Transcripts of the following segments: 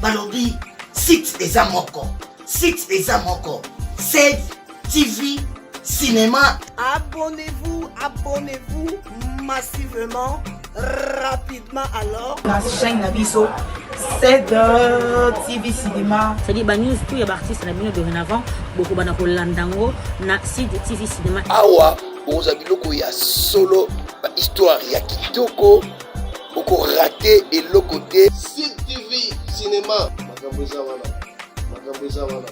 balobi site des amoko. Site des amoko. C'est TV Cinéma. Abonnez-vous massivement, rapidement alors. La chaîne Nabiso, c'est de TV Cinéma. C'est-à-dire que news tous les artistes na bino dorénavant beaucoup bana ko landango na site TV Cinéma. Awa oza biloko ya solo ba histoire ya kitoko oko raté et le côté site TV Cinéma. Makambo eza wana.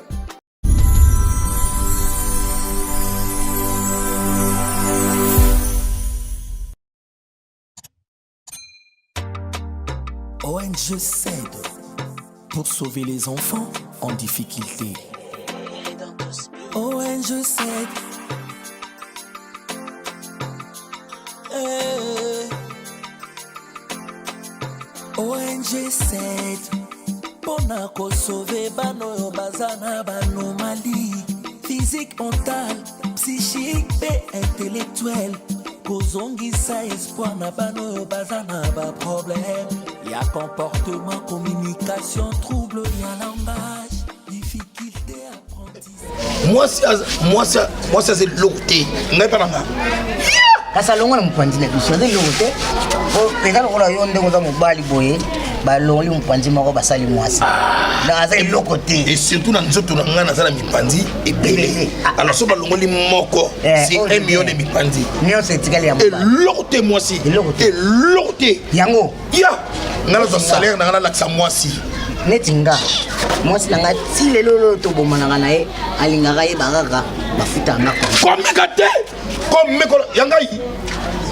ONG s'aide pour sauver les enfants en difficulté. ONG s'aide. ONG s'aide pour sauver bano bazana banomalie physique, mentale, psychique et intellectuelle. Kozongisa espoir na bano bazana ba problème. Il y a comportement, communication, trouble, il y a langage, difficulté, apprentissage. Moi c'est l'auté. N'est pas là. Kasa longo na mpanzi na biso de lote. O peka lokola yo ndenge za mobali boye. Ba longoli mpanzi mako basali mwasi. Na za lokote. Et surtout na nzoto na ngana za na mipanzi ebele. Alors so ba longoli moko, c'est 1 million de mipanzi. Nyo c'est tikali ya mobali. Et lote mwasi. Et lote. Yango. Ya. Ngana za salaire na ngana la sa mwasi. Netinga. Mwasi nanga ti lelo to bomana na ye alingaka ye bakaka bafuta ngako. Comme yangai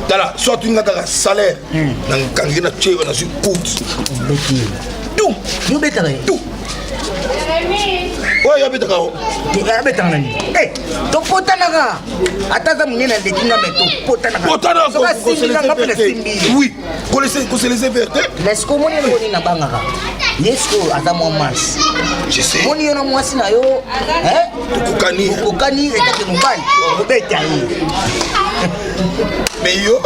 dala soit une ngaka salaire na kangi na tché na su coûte tout nous betare tout ouais ya betaka ya betanga ni to potanaka ataza munena ndekinga meto potanaka so singa ngapela simbi oui ko les verté laisse ko moni ngoni na bangaka lesko ata mo mas je sais moni yo na mwasi na yo tukukani etake mobali obeta yi mais yo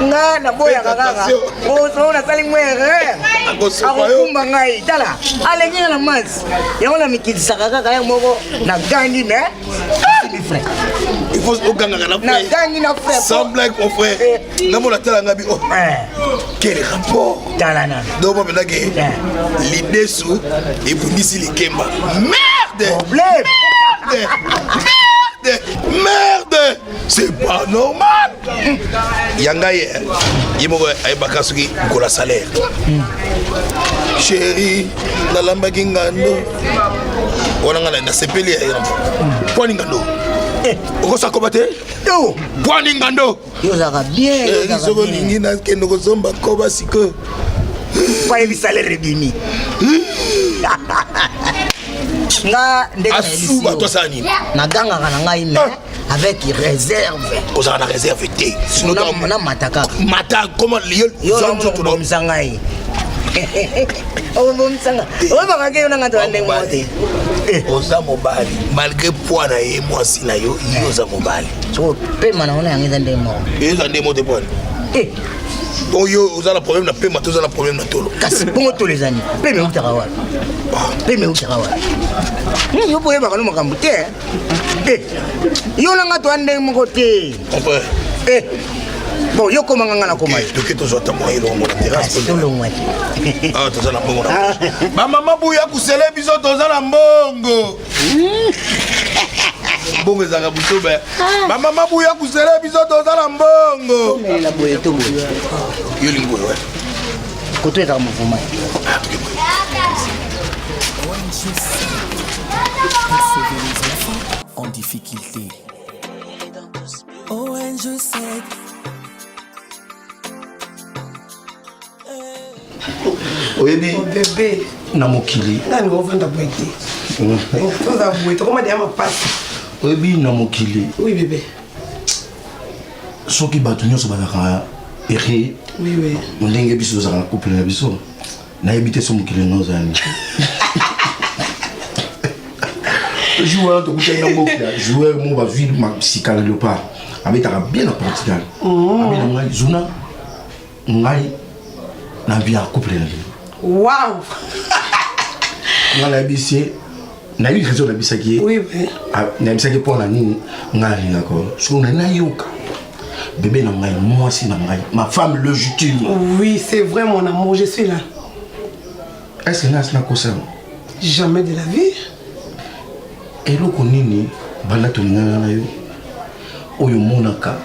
nga na boya kaka o na sali mwere akokumba ngai tala alengi na mas yango na mikitisa kaka ya moko na gangi me frère il faut oganga na frère na gangi na frère sans blague mon frère ngamo la tala ngabi oh quel rapport tala na donc moi maintenant que l'idée sous et pour d'ici les kemba merde problème merde, c'est pas normal. Yangaye, yimoko ay bakasuki ko la salaire. Chérie, la lamba kingando. Ona ngala na sepeli ya. Poni ngando. Oko sakobate? Yo, poni ngando. Yo zaka bien. Izoko lingi na kendo ko zomba koba siko. Pa ebi salaire bimi. Nga asuba to sani na ganga kana ngai me avec réserve ko za na réserve té sinon na mataka mata comment yo zanzo to do msangai o bo msanga o ba ngake yona ngato ande mote oza mobali malgré poids na ye mwasi na yo za mobali so pe mana ona yangiza ndemo eza ndemo te poids donc yo oza na problème na pema toza na problème na tolo kasi bongo to les amis pe me utaka wa yo boye ba kana makambo te yo nanga to ande moko te bon yo koma nganga na koma to ke to zota mo ilo mo na terrasse to lo ngwa toza na mbongo na ba mama buya kusele biso toza na mbongo bongo ezaka butobe ba mama buya kusele biso toza na mbongo la boye to boye yo lingo ouais koto eta mvuma pour sauver les enfants en difficulté. ONG s'aide. Oyebi bébé na mokili nani ovanda boite toza boite comment dire ma passe oyebi na mokili oui bébé soki bato nyonso bazaka ere oui ndenge biso tozalaka couple na biso nayebi te so mokili nozani joueur tokutaki na mboka joueur mo bavile masika na leopard abetaka bien na portugal abena ngai zuna ngai na vie ya couple na lelo wow nga na bisi na yi raison na bisaki Oui, oui. na bisaki pour na nini nga ringa ko so na na yoka bébé na ngai moi si na ngai ma femme légitime. Oui, c'est vrai mon amour, je suis là. Est-ce que na ko ça Jamais de la vie. et lo ko nini bana to ngana na yo oyo monaka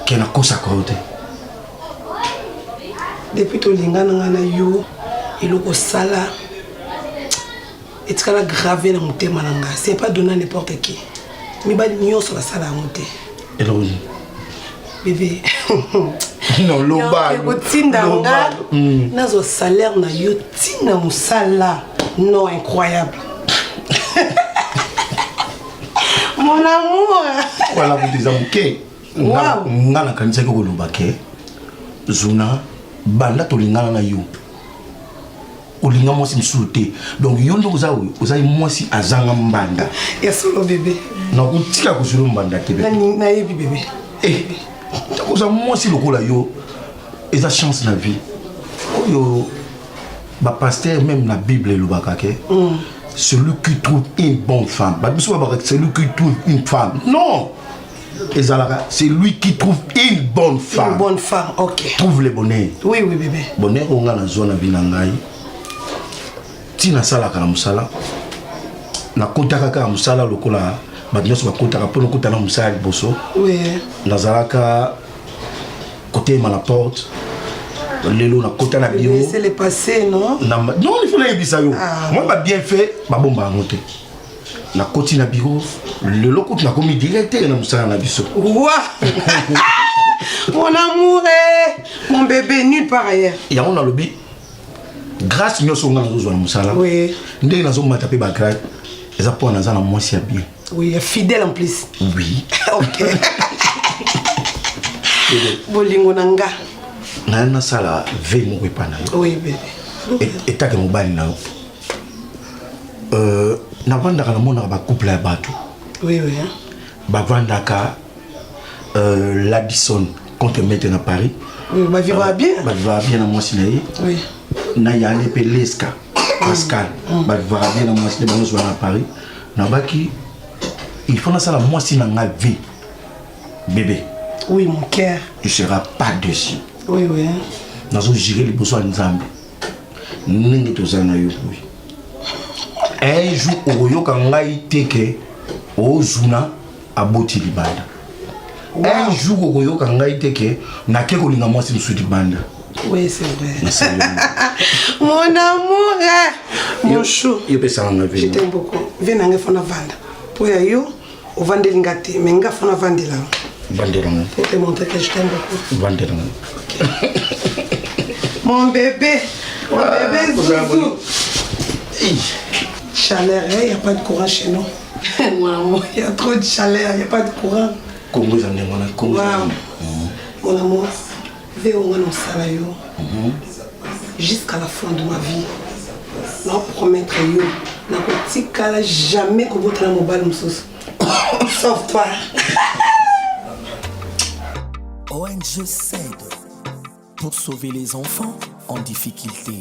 kena kosa ko te Depuis que lingana ngana yo iloko sala etikala gravé na motema na nga. C'est pas donné à n'importe qui. Mi ba nyonso la sala monte. et lo Bébé. non lo ba Otinda nga nazo salaire na yo tina musala. Non, incroyable. Mon amour. voilà vous des amours Wow. ngana kanisa ko lo ba ke zuna banda to lingana na yo olinga mwasi msute donc yo ndo oza mwasi azanga mbanda Ya solo bébé. na kutika kusuru mbanda tebe Na yebi bébé. oza mwasi lokola yo eza chance na vie oyo ba pasteur même la Bible elobaka ke celui qui trouve une bonne femme ba biso ba celui qui trouve une femme non ezalaka c'est lui qui trouve une bonne femme. Une bonne femme, ok. Trouve le bonheur. Oui, oui, bébé. Bonheur on a na zone na ngai. Tina sala kana musala. Na kotaka ka musala lokola ba nyonso ba kotaka pour kotana musala liboso. Oui. Nazalaka côté ma la porte. Lelo na kotana bio. C'est le passé, non? Non, il faut l'ébisa yo. Moi ba bien fait, ba bomba ngote. Na koti na bureau, le loko na komi directeur na musala na biso. Ouah. Mon amour, mon bébé, nulle part ailleurs. Et on a le but. Grâce nyoso nga nazo na musala. Oui. Ndenge nazo mata pe ba grâce. Eza pour na zana moi si bien. Oui, fidèle en plus. Oui. Ok. Bolingo nanga. Na sala veille mo epana yo. Oui, bébé. Et ta ke mo bani na. Na vandaka na mona ba couple ya bato. Oui, oui. Ba vandaka l'Addison contre mettre na Paris. Oui, bah vivra bien. Bah vivra bien na moi si Oui. Na yane pe Leska Pascal. Bah vivra bien na moi si na zo na Paris. Na baki il faut na sala moi si na nga vie. Bébé. Oui, mon cœur. Tu seras pas dessus. Oui, oui. Nazo gérer les besoins de Nzambe. Nini tozana yo oui. Un jour oyo kangai teke ozuna aboti libanda. Un jour oyo kangai teke na ke ko linga mwasi msudi banda. Oui, c'est vrai. Mon amour, mon chou. Je t'aime beaucoup. Viens à fona vanda. Pour yo, au vandelinga te, mais nga fona vandela. Vandela. Pour te montrer que je t'aime beaucoup. Vandela. Mon bébé. Mon bébé Zouzou. Chaleur, il n'y a pas de courant chez nous. Mon amour, il y a trop de chaleur, il n'y a pas de courant. Congo Zandemona, Congo. Mon amour, vais au moins salayo. Jusqu'à la fin de ma vie. Non, promettre yo. Na kotikala jamais que votre amour bal moussous. Sauf toi. ONG s'aide pour sauver les enfants en difficulté.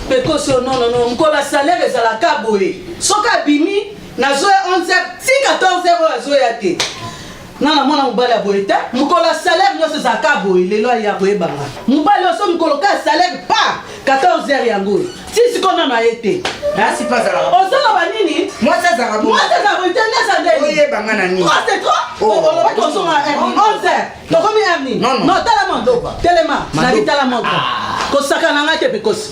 Pekoso non, mkola salaire ezalaka boye. Soka bimi, nazoya 11h, si 14h azoya te. Nana mwana mobali aboyeta, mkola salaire nyonso ezalaka boye, lelo ya koyebanga. Mobali oso mkoloka salaire pa 14h yango. Si sikona na yete. Si pas ça. Osala banini? Moi ça ça va. Moi ça ça va tenir ça ndeni. Oye bangana ni. Oh c'est trop. On va pas qu'on soit 11h. Donc combien Ernie? Non, tala mondo. Telema, na bitala mondo. Kosaka nanga te pekosi.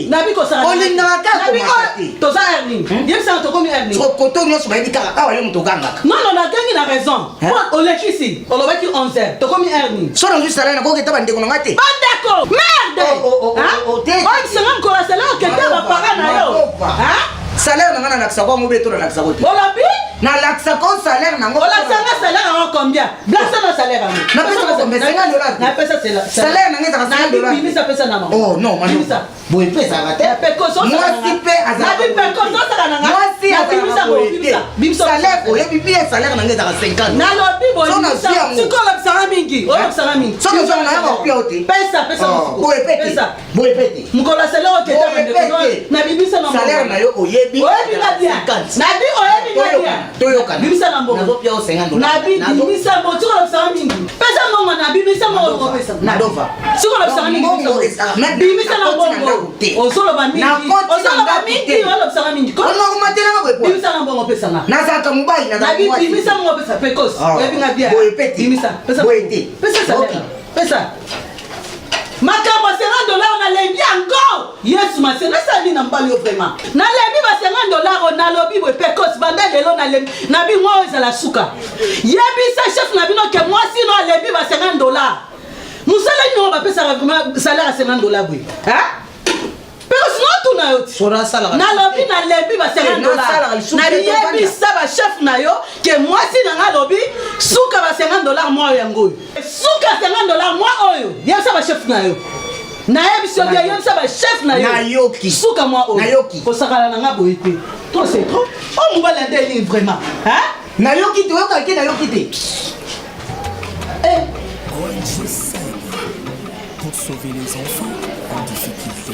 Nabi kosaka. Olinga ka komata. Toza Ernie. Yebisa to combien Ernie? Trop koto nyonso ba bikaka ka wale muto ganga. Non, na gangi na raison. Pour olekisi, olobaki 11h. To combien Ernie? So na juste na ko keta bande ko ngate. Bandeko, merde. Hein? Moi c'est même qu'on a salaire que t'as ma parole na yo. Hein? Salaire na na laksa ko mo beto na laksa ko. Olabi? Na laksa ko salaire na ngo. Ola sanga salaire en combien? Blasse na salaire en. Na pesa ko combien? $50. Na pesa c'est salaire na ngeza $50. Na bimi sa pesa na mama. Oh non, manu. Boy pesa ngate. Pekoso. Moi si pe azala. Na bi pekoso sa na nga. Moi si bimi sa bo bimi sa. Salaire ko yebi salaire na ngeza $50. Na lobi bo. So na si amu. Sikola sanga mingi. Ola sanga mingi. So na na Nazopia ote. Pesa Boye pete. Boye pete. Mukolo salaire oke na bimisa na salaire na yo oyebi. Oyebi na bien. Nabi oyebi na bien. Toyoka. Bimisa na mbongo. Nazopia o 50 $. Nabi bimisa mbongo. Tukolo bisanga mingi. Pesa mbongo na bimisa mbongo pesa. Nadova. Tukolo bisanga mingi. Bimisa na mbongo. Osolo mingi. Osolo mingi. Wala bisanga mingi. Ono kumatela ngwe kwa. Bimisa na mbongo pesa na. Nazaka mubai na Nabi bimisa mbongo pesa pekos. Oyebi na bien. Boye pete. Bimisa. Pesa. Boye te. Pesa salaire. Pesa. Makambo $50 na lebi yango. Yes mase na sali na mbali vraiment. Na lebi ba $50 na lobi we pekos banda lelo na lebi. Na bi ngwa ezala suka. Yebisa chef na bino ke moi sino lebi ba $50. Musala nyo ba pesa vraiment salaire à $50 bwe. Hein? Pekos no tu na yo. Sora sala. Na lobi na lebi ba $50. Na yebisa ba chef na yo ke moi sino nga lobi suka ba $50 moi yango. Suka $50 moi oyo. Yebisa ba chef na yo. Na yebisa bien yebisa ba chef na yo. Na yoki. Suka moi oyo. Na yoki. Ko sakala na nga boyete. Toi c'est trop. Oh mon bala ndeli vraiment. Hein? Na yoki te yoka ke na yoki te. ONG SAID pour sauver les enfants en difficulté.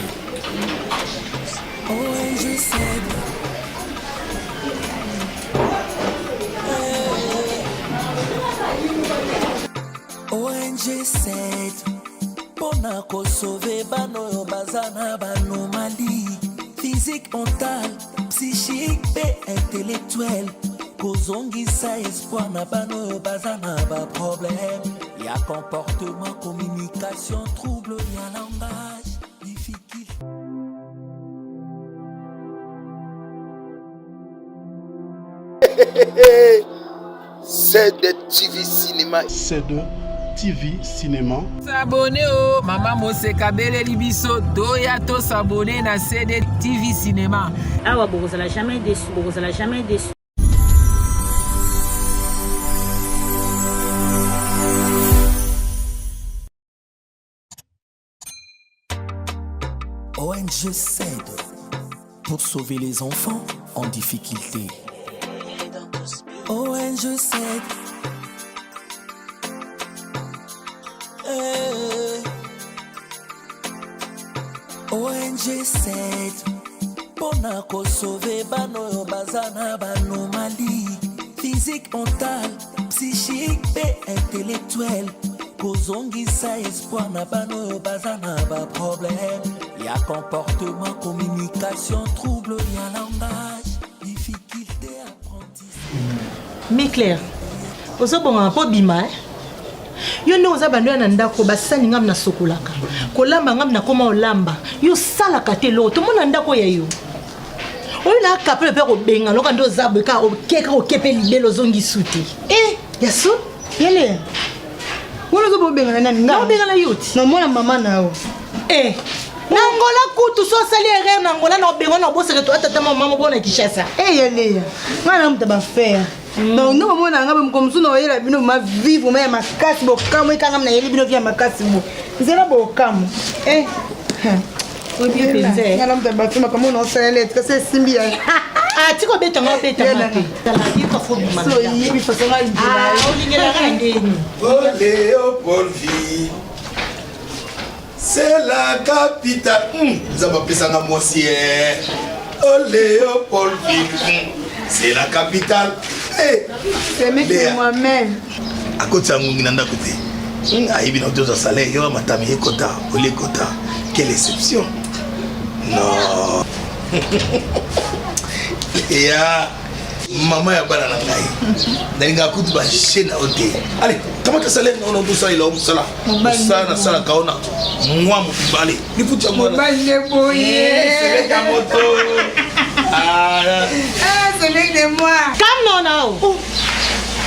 ONG SAID. ONG SAID pona ko sauver bano yo bazana banomalie physique, mentale, psychique et intellectuelle. Kozongisa espoir na bano yo bazana ba problème. Y'a comportement, communication, trouble, y'a langage, difficulté. C'est de TV Cinéma. C'est de TV Cinéma. S'abonner au Maman Moseka Bele Libiso Doya to s'abonner na CD TV Cinéma. Ah ouais, vous allez jamais déçu, vous allez jamais déçu. ONG SAID pour sauver les enfants en difficulté. ONG SAID. ONG SAID pona ko sauver bano yo bazana banomalie physique, mentale, psychique et intellectuelle. Kozongisa espoir na bano yo bazana ba problème. Y'a comportement, communication, trouble, y'a langage, difficulté, apprentissage. Mais Claire, ozo bonga po bima yo ndo oza bando na ndako basani ngam na sokolaka kolamba ngam na koma olamba yo sala kate lo to mona ndako ya yo oyo na kapele pe ko benga loka ndo zabwe ka okeka okepe libelo zongi suti yaso yele wala zo benga na nani na benga na yuti na mona mama nao na ngola kutu so sali erreur na ngola na benga na boseke to atata mama bona Kishasa yele ngana mtaba faire donc nous on a comme ça on a bino ma vivre mais ma casse bo kamo ikanga na yeli bino via ma casse bo nzela bo kamo obi penze ngana mtaba fuma kama on sala lettre c'est simbi tiko beta ngobeta ngati tala yiko fo bima so yibi fa sala olingela ngeni Léopold vie. C'est la capitale. Ça va passer à moi aussi. Oh Léopold ville. C'est la capitale. C'est moi-même. À côté de moi, à côté. Ah, il vient de salaire. Il y a ma tamie kota, olé kota. Quelle exception. Non. Et maman ya bana na ngai. Dalinga kutu ba chaîne oté. Allez, comment tu salaire on tout ça il a ça là. Ça na sala kaona. Moi mu allez, ni kutu moi. Balé boyé. C'est la moto. C'est mec de moi. Calme non.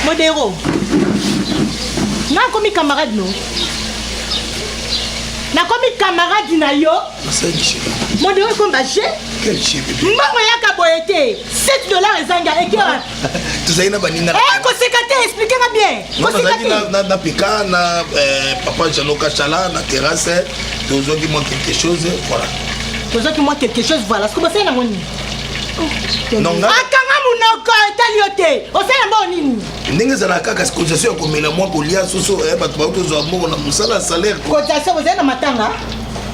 Modéro. Na komi camarade no. Na komi camarade na yo. C'est du chef. Modéro comme baché. Quel chef. Mbongo yaka boyete. $7 ezanga ekera. Tu sais na banina. Ko sekate expliquez-moi bien. Ko sekate na pika na papa Janoka Chala na terrasse. Toujours dis moi quelque chose voilà. Toujours dis moi quelque chose voilà. Ce que vous savez na moni. Non, akanga munoko etali yo te osala mbo nini ndenge ezala kaka cotisation ya komela mwa kolia soso bato bautozwa mbongo na mosala ya salaire cotisation bozali na matanga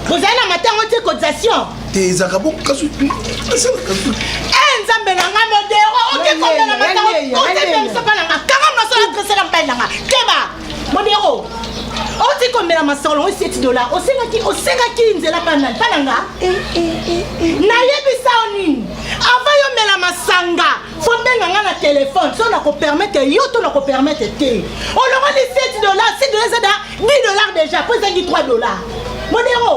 bozali na matanga te cotisation te ezalaka bokasu nzambe na nga modero okekomela matanga otememisa mpa na nga kanga mnasola adresela mpai na nga keba modero oti komela masolo o $7 osengaki nzela mpa na nga nayebisa o nini ava yo mela masanga fo mbenga nga na telefone so na kopermete yo to na kopermete te olongoli $7 eza da $10 déjà po ezangi $3 modero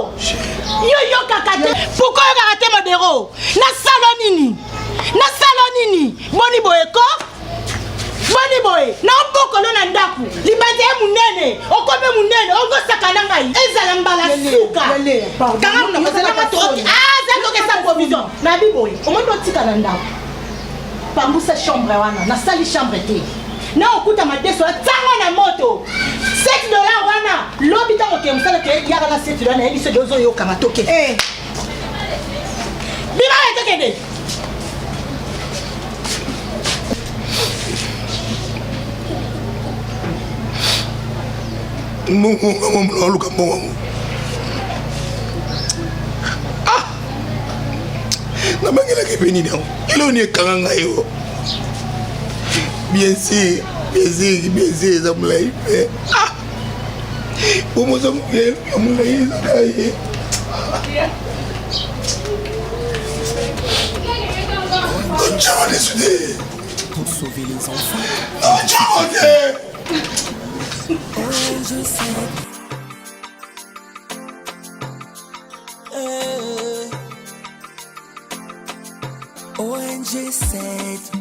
yo yokaka te pourkoi oyokaka te modero nasalo nini boni boyeko boni boye na mbokolo na ndaku libanda ya munene okome munene ongosaka na ngai ezala mbala suka kanga munakozalaka toti azakokesa provision na biboye omondo otika na ndaku pambusa chambre wana nasali chambre te na okuta madeso atango na moto $7 wana lobi ntango ke mosala ke yaka na $7 na yebiso de ozoyokanga toke bimala tokende luka mbongo nabangelaki mpe nini yango eloni ekanga ngai yo bien sûr eza molai mpe pomoza molai ezaka ye Pour sauver les enfants. Je sais. ONG 7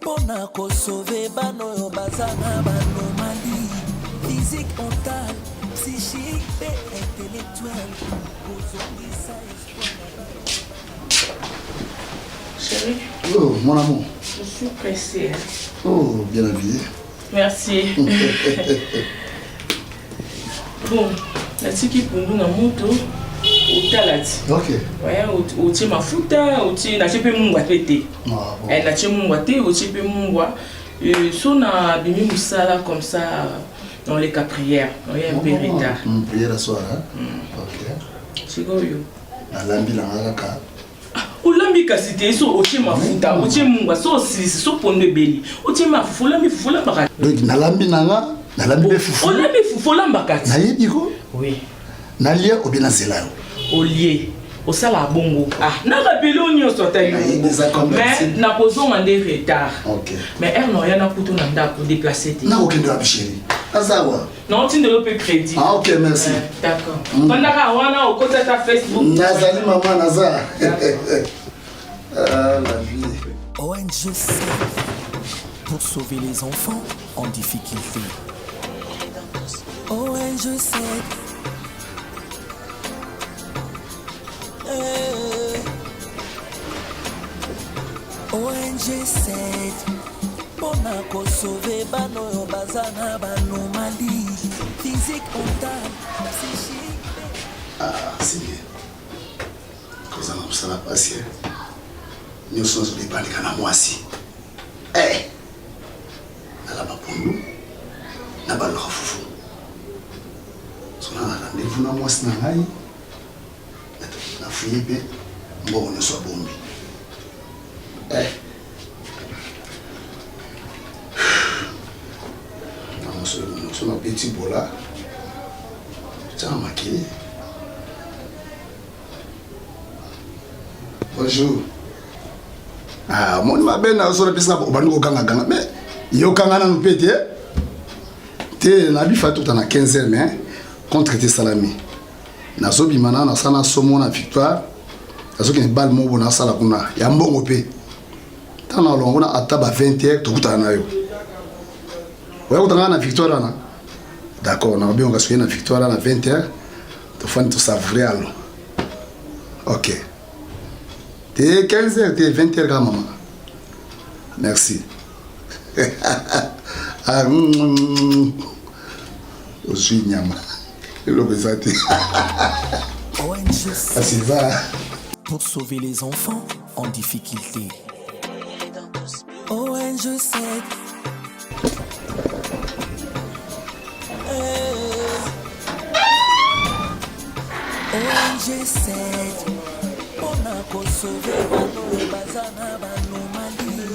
Pona ko sauver bano yo bazana banomalie physique, mentale, psychique et intellectuelle. Chérie. Oh, mon amour. Je suis pressée. Oh, bien habillé. Merci. Bon, la tiki pundu na moto utalati. OK. Ouais, uti mafuta, uti na chepe mungwa pete. Ah bon. Na chepe mungwa te, uti pe mungwa. So na bimi musala comme ça dans les caprières. Il y a un peu retard. Prière à soir hein. OK. Chigoyo. Na lambi la ngaka. Ulambi kasite so oche mafuta, oche mungwa so sisi so pondo beli. Oche mafufu lambi fufu lamba. Donc na lambi nanga, na lambi be fufu. Olambi fufu lamba kati. Na yebi ko? Oui. Na lia obi na zela yo. Olie. Osala bongo. Ah, na rappelé on yo sota yo. Mais na kozonga nde retard. OK. Mais er no yana kuto na ndako déplacer te. Na okende wa bisheri. Azawa. Non, tu ne peux crédit. Ah OK, merci. D'accord. Pendaka wana okota ta Facebook. Nazali maman naza. Ah, la vie. ONG 7 pour sauver les enfants en difficulté. ONG 7 ONG 7 Pona ko sauver bano yo bazana banomalie physique, mentale, psychique. Ah, c'est bien. Cause on ça va passer. Nous sommes des bandits na mwasi. Na la mapundu. Na ba lo fufu. Sona na rendez-vous na mwasi na ngai. Na fuye pe mbongo ne so bombi. Nous sommes un petit bola. Tiens, maquillé. Bonjour. Ah, mon ma belle na so la pesa ko bani ko kanga kanga. Mais yo kanga na mpete. Te na bi fatu ta na 15h mais contre te salami. Na so bi mana na sana somo na victoire. Na so ke bal mo bona sala kuna. Ya mbongo pe. Tana longo na ataba 20h to kuta na yo. Ouais, on a la victoire là. D'accord, on a bien on la victoire à la 20h. Tu fais tout ça vrai alors. OK. T'es 15h, t'es 20h grand maman. Merci. Ah, je suis nyama. Le besati. ONG 7 va. pour sauver les enfants en difficulté. ONG7 ONG7 on a consommé nos bazana anomalie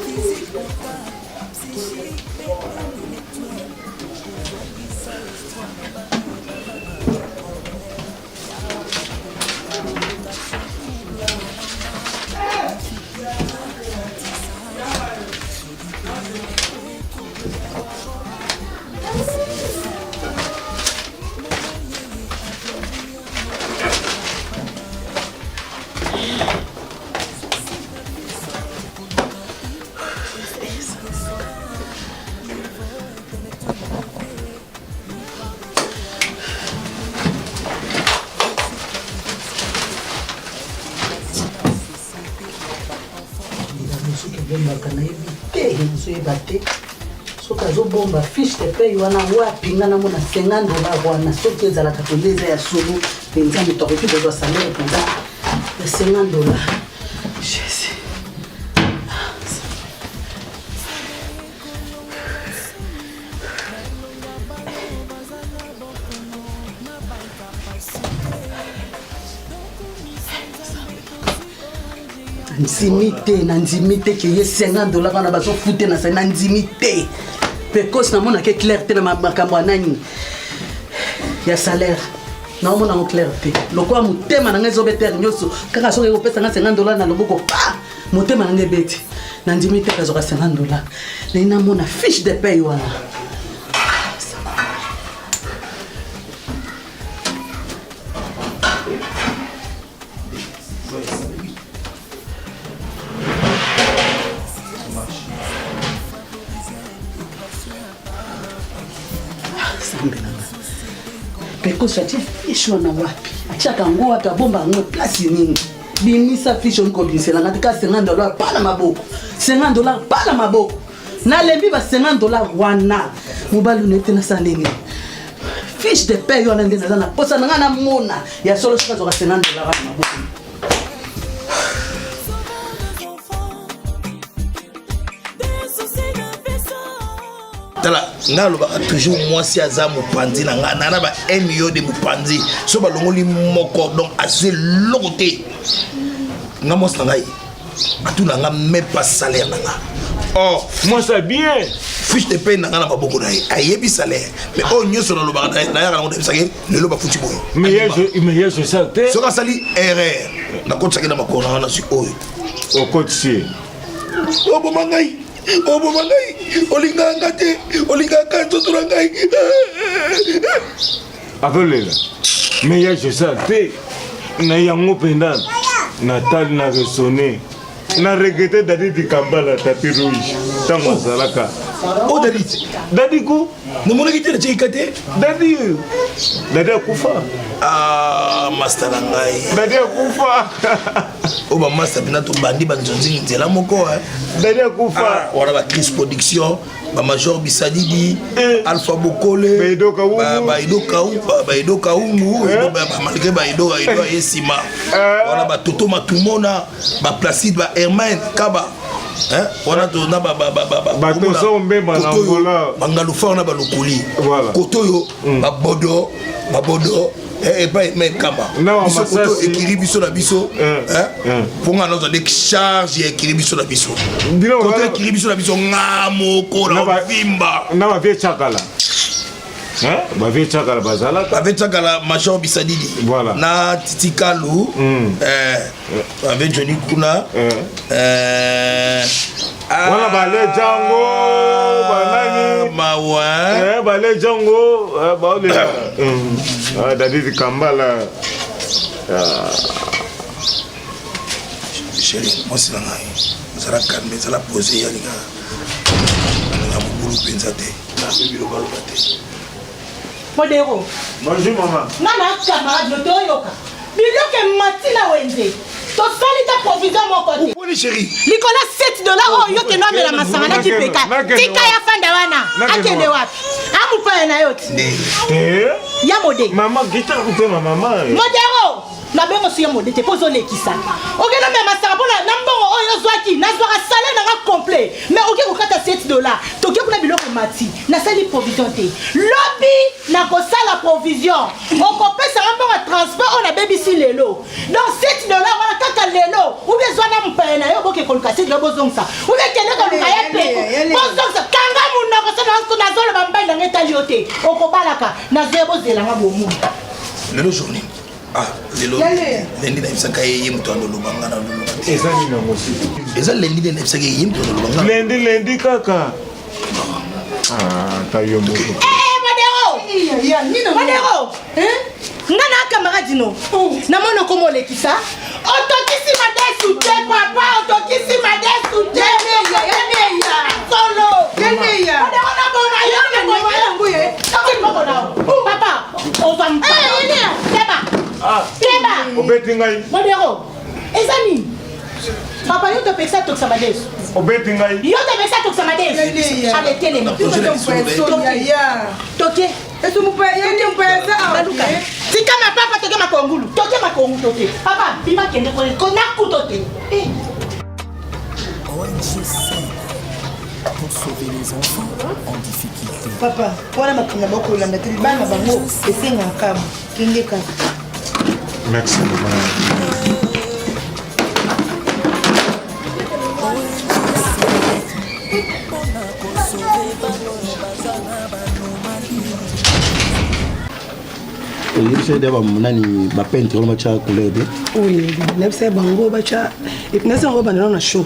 physique mentale psychique intellectuelle soki azobomba fiche de paye wana wapi nga namona $50 wana soki ezalaka mpenza eza ya solo mpenza moto akoki kozwa salaire mpenza ya $50 jésus nandimi te ke ye $50 wana bazofute na sai nandimi te pekosi namonake claire te na makambo ya nani ya salaire naomona ngo claire te lokola motema na ngai ezobetere nyonso kaka soki ekopesa nga $50 na loboko pa motema na ngai ebeti nandimi te kazoka $50 nai namona fiche de paye wana pekosi atie fiche wana wapi atiaka yango wapi abomba yango place nini bimisa fiche onikobiselanga te ka $50 pa na maboko $50 pa na maboko nalembi ba $50 wana mobali ono ete nasala ndenge fiche de paye wana nde naza na posa na nga namona ya solo soki azoka $50 wana na maboko tala nga lobaka toujours mwasi aza mopanzi na nga nana ba 1 million de mopanzi so balongoli moko donc azwi eloko te nga mwasi na ngai atuna nga même pas salaire na nga oh moi ça bien fiche de paye na nga na maboko na ye ayebi salaire mais oyo nyonso nalobaka nayaka nango nayebisaki lelo bafuti boye mais je sais te soki asali erreur nakotisaki na makolo na nga nazwi oyo okotisi oboma ngai oboma ngai olinganga te olingaka nzoto na ngai akolela mais je sais te na yango mpenza natali na resone na regrete dadi dikambala tapi rouge ntango azalaka o dadi dadi ko namonaki te natyekika te dadi akufa master na ngai dadi akufa o bamaster mpena tobandi banzonzi nzela moko dadi akufa wana bacris production bamajor bisadidi alpha bokole baido kaungu malgré baido aye nsima wana batoto matumona baplacide bahermaine kaba wana tona bangalufa wana balokoli koto oyo babodo epai me kamba biso koto ekiri biso na biso mponga nazwa de charge ya ekiri biso na biso koto ekiri biso na biso nga moko na ovimba na bavie chakala bavie chakala bazalaka bavie chakala major bisadidi na titikalu bavie joni kuna wana bale jango banani mawa bale jango baolela dadi kambala chéri mwasi na ngai ezala kalme ezala pose yalinga na mobulu mpenza te nayebi lobaloba te modero bonjour mama nga na camarade no toyoka biloko emati na wenze tosali ta provision moko te oponi chéri likolo $7 oyo yo kendo amela masanga na kipeka tika ya fanda wana akende wapi amupaya na yo ti ya mode mama gita kutema mama modero nabengo si ya mode te mpo ozolekisa okende me masanga mpona na mbongo oyo nazwaki nazwaka salaire nanga complet mais oke kokata $7 toke kuna biloko mati nasali provision te lobi nakosala provision okopesanga mbongo transport oyo nabebisi lelo donc $7 wana kaka lelo ube ezwa na mpaya na yo boke koluka $7 bozongisa ube kende koluka ye peko bozongisa kanga munoko so nazoloba mbai nanga etali yo te okobalaka nazoye bozelanga bomu lelo journée lelo lendi nayebisaka ye moto andoloba nga na loloba te eza nini yango eza lendi nde nayebisaka ye moto andoloba nga lendi kaka tayo moko Modero nga na camarade no namona komo olekisa otokisi madesu te papa otokisi madesu te solo Modero na bona yo na bona yangu ye papa on va me Teba obeti ngai Modero eza nini papa yo topekisa tokisa madesu obeti ngai yo topekisa tokisa madesu arrêtez les toke tika mapapa toke makongulu toke makongu toke papa bima kende konakuto te ONG SAID pour sauver les enfants en difficulté. papa wana makinga bakolanda te bana bango esengaka kende kaka merci yebisa ede bamonani bapeintre ono batya couleur te oui nayebisa bango batya nayebisa yango bandela na show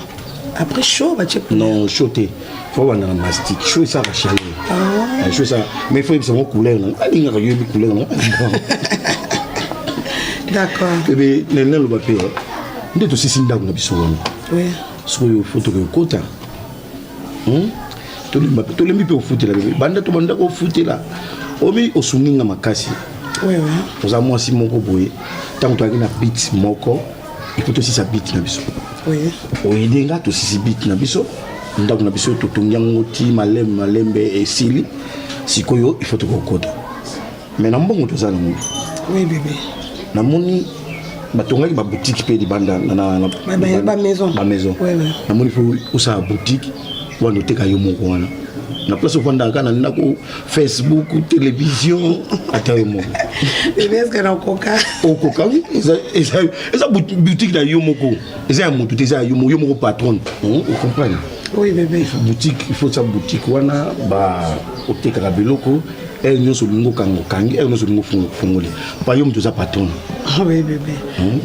après show batya non show te fo banda na mastic show esaka chaleur show esa mais fo yebisa ngo couleur na alingaka yoyebi couleur na d'accord ebe nene loba mpe nde tosisi ndako na biso wana sikoyo fo tokekota tolembi mpe ofutela bebe banda to bandako ofutela omi osunginga makasi oza mwasi moko boye ntango toyaki na bit moko ipo tosisa bit na biso oyede nga tosisi bit na biso ndako na biso totongi yango ti malembe esili sikoyo ifo tokokota me na mbongo toza nango namoni batongaki baboutique mpe libanda bamaison namoni fo osala boutique wana oteka yo moko wana na place ofandaka na ndako Facebook télévision ata yo moko okoka eza boutique na yo moko eza ya motu te eza ya yo moko patron ocomprendre boutique il faut ça boutique wana otekaka biloko ere nyonso olingi okangi ere nyonso olingi ofungoli pa yo moto oza patron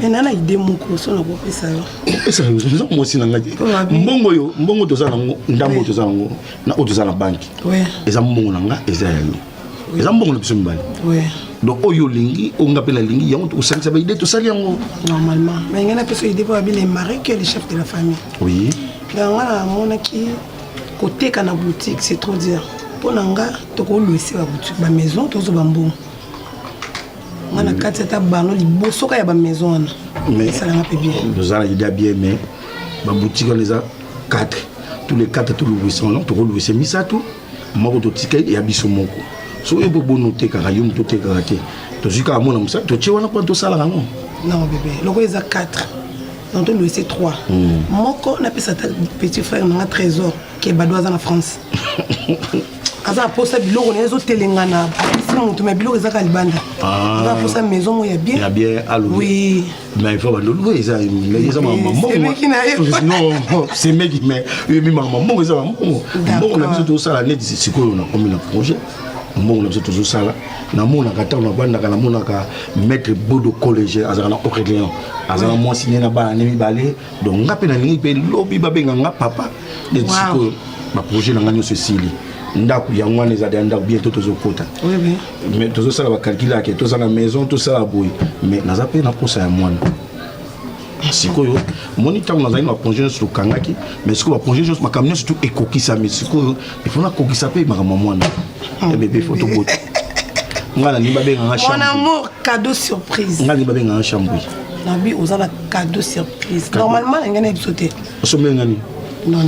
nana ide moko so na kopesa yo eza mwasi na ngai mbongo toza nango ndambo toza nango na oyo toza na banki eza mbongo na nga eza yango eza mbongo na biso mibale donc oyo olingi oyo nga mpe nalingi yango tokosalisa baide tosali yango normalement mais ngai napesa ide mpo babile mari que le chef de la famille oui donc wana namonaki koteka na boutique c'est trop dire mpo na nga tokolwisi baboutique bamaison tozo bambongo nga na kati ata bano libosoka ya bamaison wana esalanga mpe bien tozala idea bien mais baboutique wana eza 4 tous les 4 tolwisa wana tokolwisa misato moko totika ya biso moko so oyo mpo bono otekaka yo moto otekaka te tozwi kaka mona mosala totie wana mpo tosalaka yango non bébé loko eza 4 donc tolwisi 3 moko napesa ata petit frère nanga trésor ke bado aza na France aza aposa biloko na ezotelengana apesi moto ma biloko ezaka libanda aza aposa maison mo ya bien oui mais il faut bandolo eza mamambongo non c'est meki mais mamambongo eza mamambongo na biso tozosala neti sikoyo na komi na projet mbongo na biso tozosala namonaka ntango nabandaka namonaka maître bodo collège azalaka na Orléans azala mwasi nde na bana ne mibale donc nga mpe nalingi mpe lobi babenga nga papa neti sikoyo baprojet na nga nyonso esili ndako yango wana ezali ya ndako bientôt tozokota mais tozosala bacalcule ake tozala maison tosala boye mais naza mpe na posa ya mwana sikoyo moni ntango nazali na baprojet nyonso tokangaki mais sikoyo baprojet nyonso makambo nyonso tu ekokisami sikoyo ifo nakokisa mpe makambo ya mwana ebebe fo tobota nga nalingi babenganga mon amour cadeau surprise nga nalingi babenganga chambouille nabi ozala cadeau surprise normalement nanga na biso te osombengani non,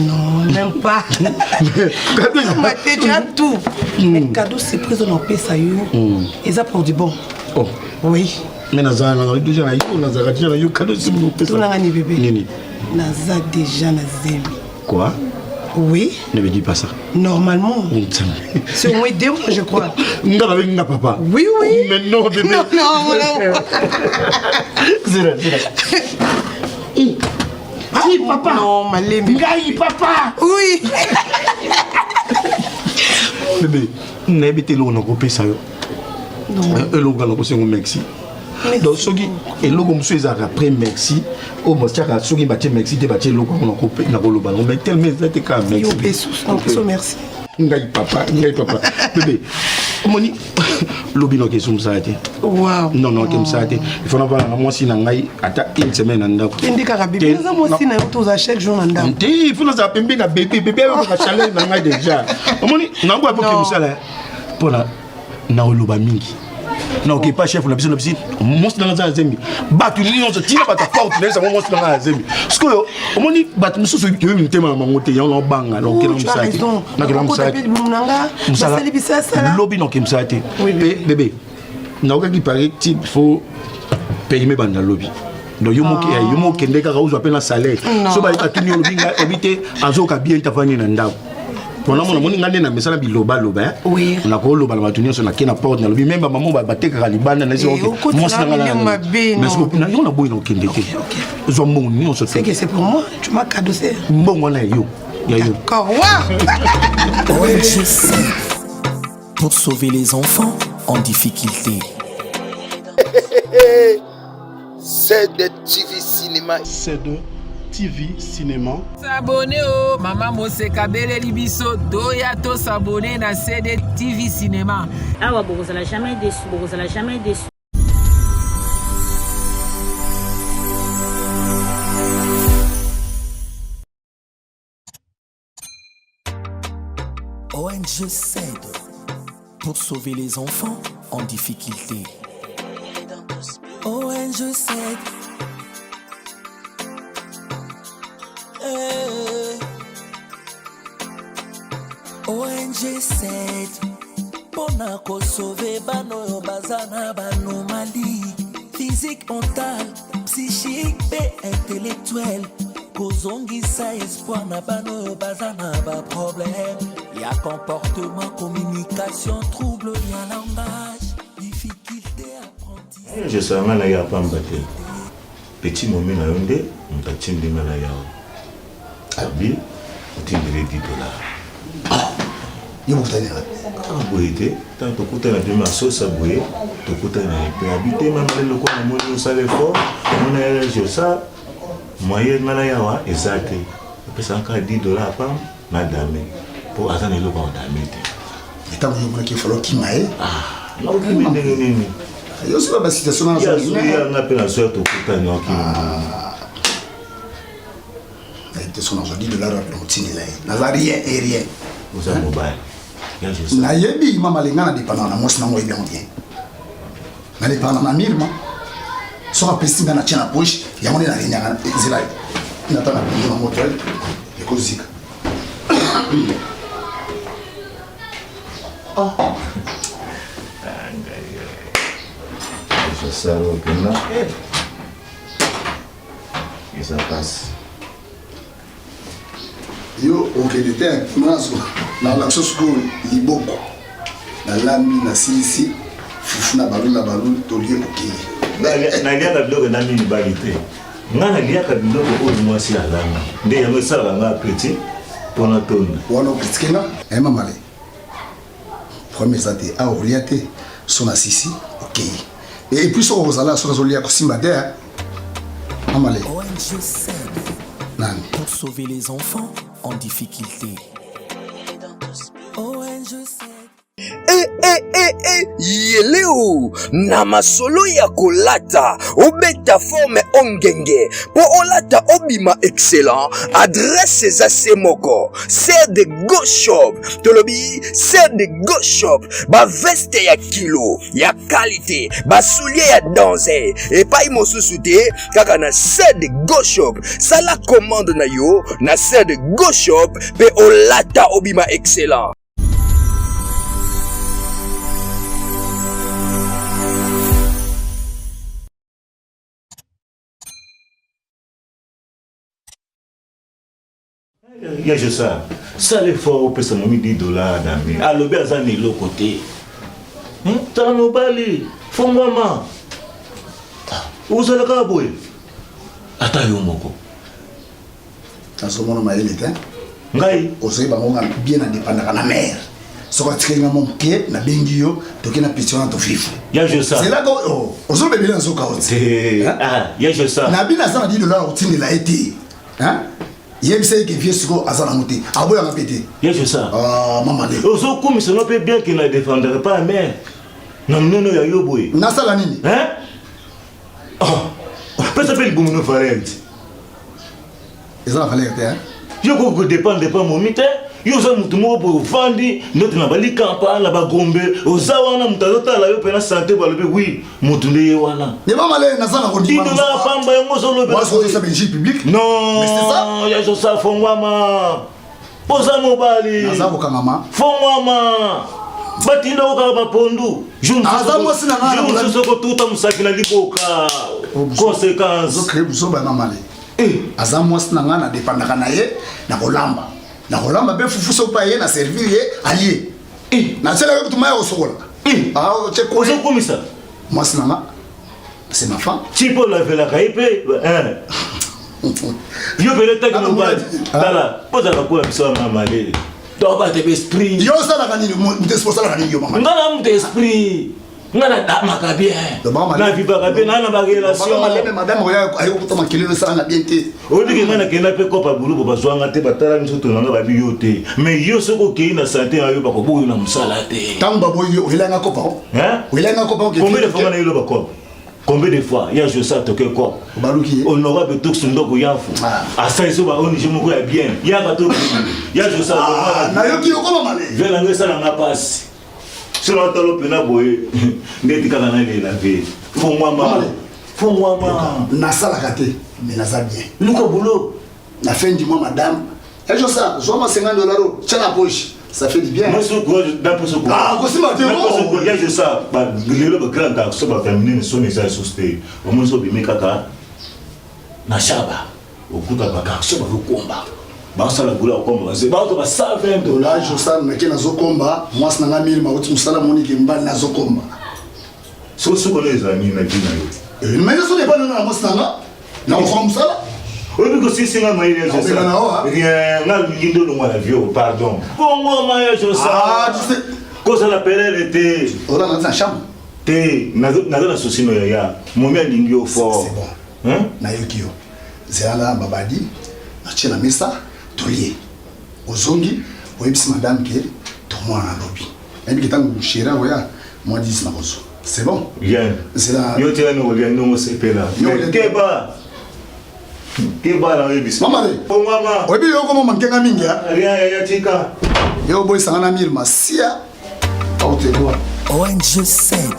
même pas. Tu as tout. Mais cadeau surprise, on paie ça. Et ça pour du bon. Oh. Oui. Mais nous avons déjà eu cadeau surprise. Tout le monde bébé. Naza déjà Nazemi. Quoi? Oui. Ne me dis pas ça. Normalement. C'est au moins 2 mois, je crois. Nga papa. Oui, oui. Mais non, bébé. Non, non. Zéro. Ah, papa. Non, Malembe. Ngai, papa. Oui. Bébé, n'habitez l'eau, on a coupé ça. Non. Et l'eau, on a coupé merci. Donc, ce qui est l'eau, comme je après merci. Oh, mon cher, ce qui est merci, tu es l'eau, on a coupé, on a coupé. Mais tellement, c'est quand même merci. Merci. Ngai, papa. Bébé, moni, l'obino qui est sur ça. Wow. Non, comme ça. Il faut avoir moi si nangai ata une semaine en dako. Indika rabibi. Nous avons aussi na auto za chaque jour en dako. Il faut nous appeler na bébé va chaler nangai déjà. Moni, nango apo comme ça là. Pona na oloba mingi. Non, qui pas chef, on a besoin de piscine. Monstre dans la zemi. Batu ni on se tire pas ta porte, mais ça monstre dans la zemi. Parce que on dit batu nous sommes qui veut thème ma monter on banga donc on ça. Na que on ça. Lobby non qui ça été. Bébé. Na oka qui paraît type faut payer mes bandes dans lobby. Donc yo mo kende ka uzo appelle un salaire. So ba ka tuni lobby nga éviter azoka bien tafani na ndao. Pendant mon amoni ngane na mesala biloba loba oui na ko loba la matuni so na kena porte na lobi même maman ba bateka libanda na so moi ça na mais ce na yo na boy no kende te zo mon ni on se c'est que c'est pour moi tu m'as cadeaussé bon on a yo ya yo ONG pour sauver les enfants en difficulté. C'est de TV Cinéma. C'est de TV Cinéma. S'abonner au Maman Moseka Bele Libiso Doya to s'abonner na CD TV Cinéma. Ah ouais, vous allez jamais déçu. ONG SAID pour sauver les enfants en difficulté. ONG SAID. ONG SAID pona ko sauver bano bazana banomalie physique, mentale, psychique et intellectuelle. Kozongisa espoir na bano bazana ba problème. Y'a comportement, communication, trouble, y'a langage, difficulté, apprentissage. Je sais que il y a pas m'batté. Petit moment na yonde, on t'a tindi na yao. Abi, on tindi $10. Yo mutane ra. Aboyete, tant to kuta na demi sauce aboye, to kuta na pe habité même le ko na moni ça le fort, on a je ça. Moyen na yawa exact. Pesa encore $10 pam na dame. Pour attendre le ko dame te. Et tant que il faut qu'il m'aille. Ah, non qui me nini. Yo c'est pas situation na ça. Ya na pe na so to kuta no ki. Te son aujourd'hui $, on tient là. Na rien et rien. Vous avez mobile. Na yebi mama lengana dépendant na moi na moi bien bien. Na dépendant na mirma. Sera pessimiste dans la tienne à poche, il y a mon énergie à Zélaï. Il attend la pluie dans mon motel, et cause Oh. Je sais que là, et ça passe. Yo, ok, de terre, dans l'action school, il y a beaucoup. Dans l'ami, na sisi, fufuna balou, tolier, ok. Naliaka biloko na mini balite nga naliaka biloko oyo mwasi alanga nde yango esalaka nga petit mpona tonda wana okritike nga mamale premier eza te aolia te so na sisi okei et puis soko kozala soki azolia kosimba te mamale ONG SAID nani pour sauver les enfants en difficulté. ONG SAID. Yeleo na masolo ya kolata obeta forme ongenge po olata obima excellent adresse za semoko c'est de go shop tolobi c'est de go shop ba veste ya kilo ya qualité ba soulier ya danse et pas mosusu te kaka na c'est de go shop sala commande na yo na c'est de go shop pe olata obima excellent. Ya je ça. Ça l'effort au pesa momi $10 dami. Alobi azani lo côté. Tala mobali. Fongwama. Uzala ka boy. Ata yo moko. Azomona maele te. Ngai ozoi bango bien indépendant na mère. Soko tikenga momke na bengi yo toke na pitio to fifu. Ya je ça. C'est là que ozo bebela nzoka oti. Ah, ya je ça. Na bina za $10 otini la été. Hein? Yebise ke vie siko azana muti. Aboya ngapete. Ya je ça. Ah mama le. Ozo comme ça non peut bien qu'il ne défendrait pas mère. Non non ya yo boy. Na sala nini? Hein? Oh. Peut-être que le bon nous faire. Ils ont fallu hein? Yo ko dépend mon mité. Yo za mutu mo bo vandi notre na bali campagne na ba gombe ozawana mutazota la yo pena santé ba lobe oui mutu ndeye wana. Ne mama le na sana ko di na pamba yo zo lobe. Moi je suis Belgique public. Non. Mais c'est ça. Ya zo sa fongwama. Poza mobali. Na za ko kangama. Fongwama. Batinda ko ba pondu. Azamo sina ngana. Junso soko tuta musaki na liboka. Conséquence. Zo créer buso ba mama le. Azamo sina ngana dépendaka na ye na kolamba. Na kolamba be fufu so pa ye na servir ye allié. Na tsela ko tuma yo sokola. Ah o che ko. Ozo komisa. Moi sina nga. C'est ma femme. Tipo la vela kaipe. Yo bele tag no bad. Dala, poza ka kula biso mama le. To ba te esprit. Yo sala kanini mo desposa la kanini yo mama. Ngana mu esprit. Ngana da maka bien. Na viva ka bien na ba relation. Madame oya ayo kutoma kilelo sala na bien te. O dike ngana kenda pe kopa bulu ba zwanga te batala miso to nga ba biyo te. Mais yo soko ke na santé ayo ba ko boyo na musala te. Tamba boyo ilanga kopa. Hein? Ilanga kopa ke. Combien de fois na yo ba kopa? Combien de fois il y a je ça toqué quoi baluki honorable tout ce ndoko yafu asa iso ba oni jemo ko ya bien ya ba to ya je ça na yo ki ko mama le vela ngesa na passe sur la talo pena boye ndeti kala na le la vie fo mama na sala kate mais na za bien luko boulot na fin du mois madame et je ça je ma $50 tiens la poche. Ça fait du bien. Moi, je suis d'après ce quoi. Ah, c'est ma théorie. Je sais ça. Le grand gars, ça va terminer. Son essai susté. Au moins, ça va bien kaka. Na shaba. Au coup de baka, ça va le combat. Bah ça la boula au combat. C'est bah on va $120. Je sais mais qui na zo combat. Moi, c'est na 1000 ma outi musala monique mbal na zo combat. So so les amis na dina yo. Mais ça n'est pas na moi c'est na. Na on musala. Oui, parce que c'est un moyen de ça. Rien, là, il nous donne la vie, pardon. Pour moi, je sais. Ah, tu sais. Quand ça l'appelle, était. On a dans sa chambre. T'es, n'a pas souci, non, ya. Mon mien, il est fort. C'est bon. Hein? Naïkio. C'est là, Babadi. Na tchela mesa, tolier. Ozongi, oebisi madame qui tout moi na lobby. Et puis, quand vous chéra, ouais, moi, dis na bozo. C'est bon? Bien. C'est là. Yo, t'es un olien, non, c'est pas là. Mais t'es pas. Mama le. Oh mama. Obi yo ko mama nkenga mingi ya. Rien ya tika. Yo boy sangana mirma sia. Autego. ONG s'aide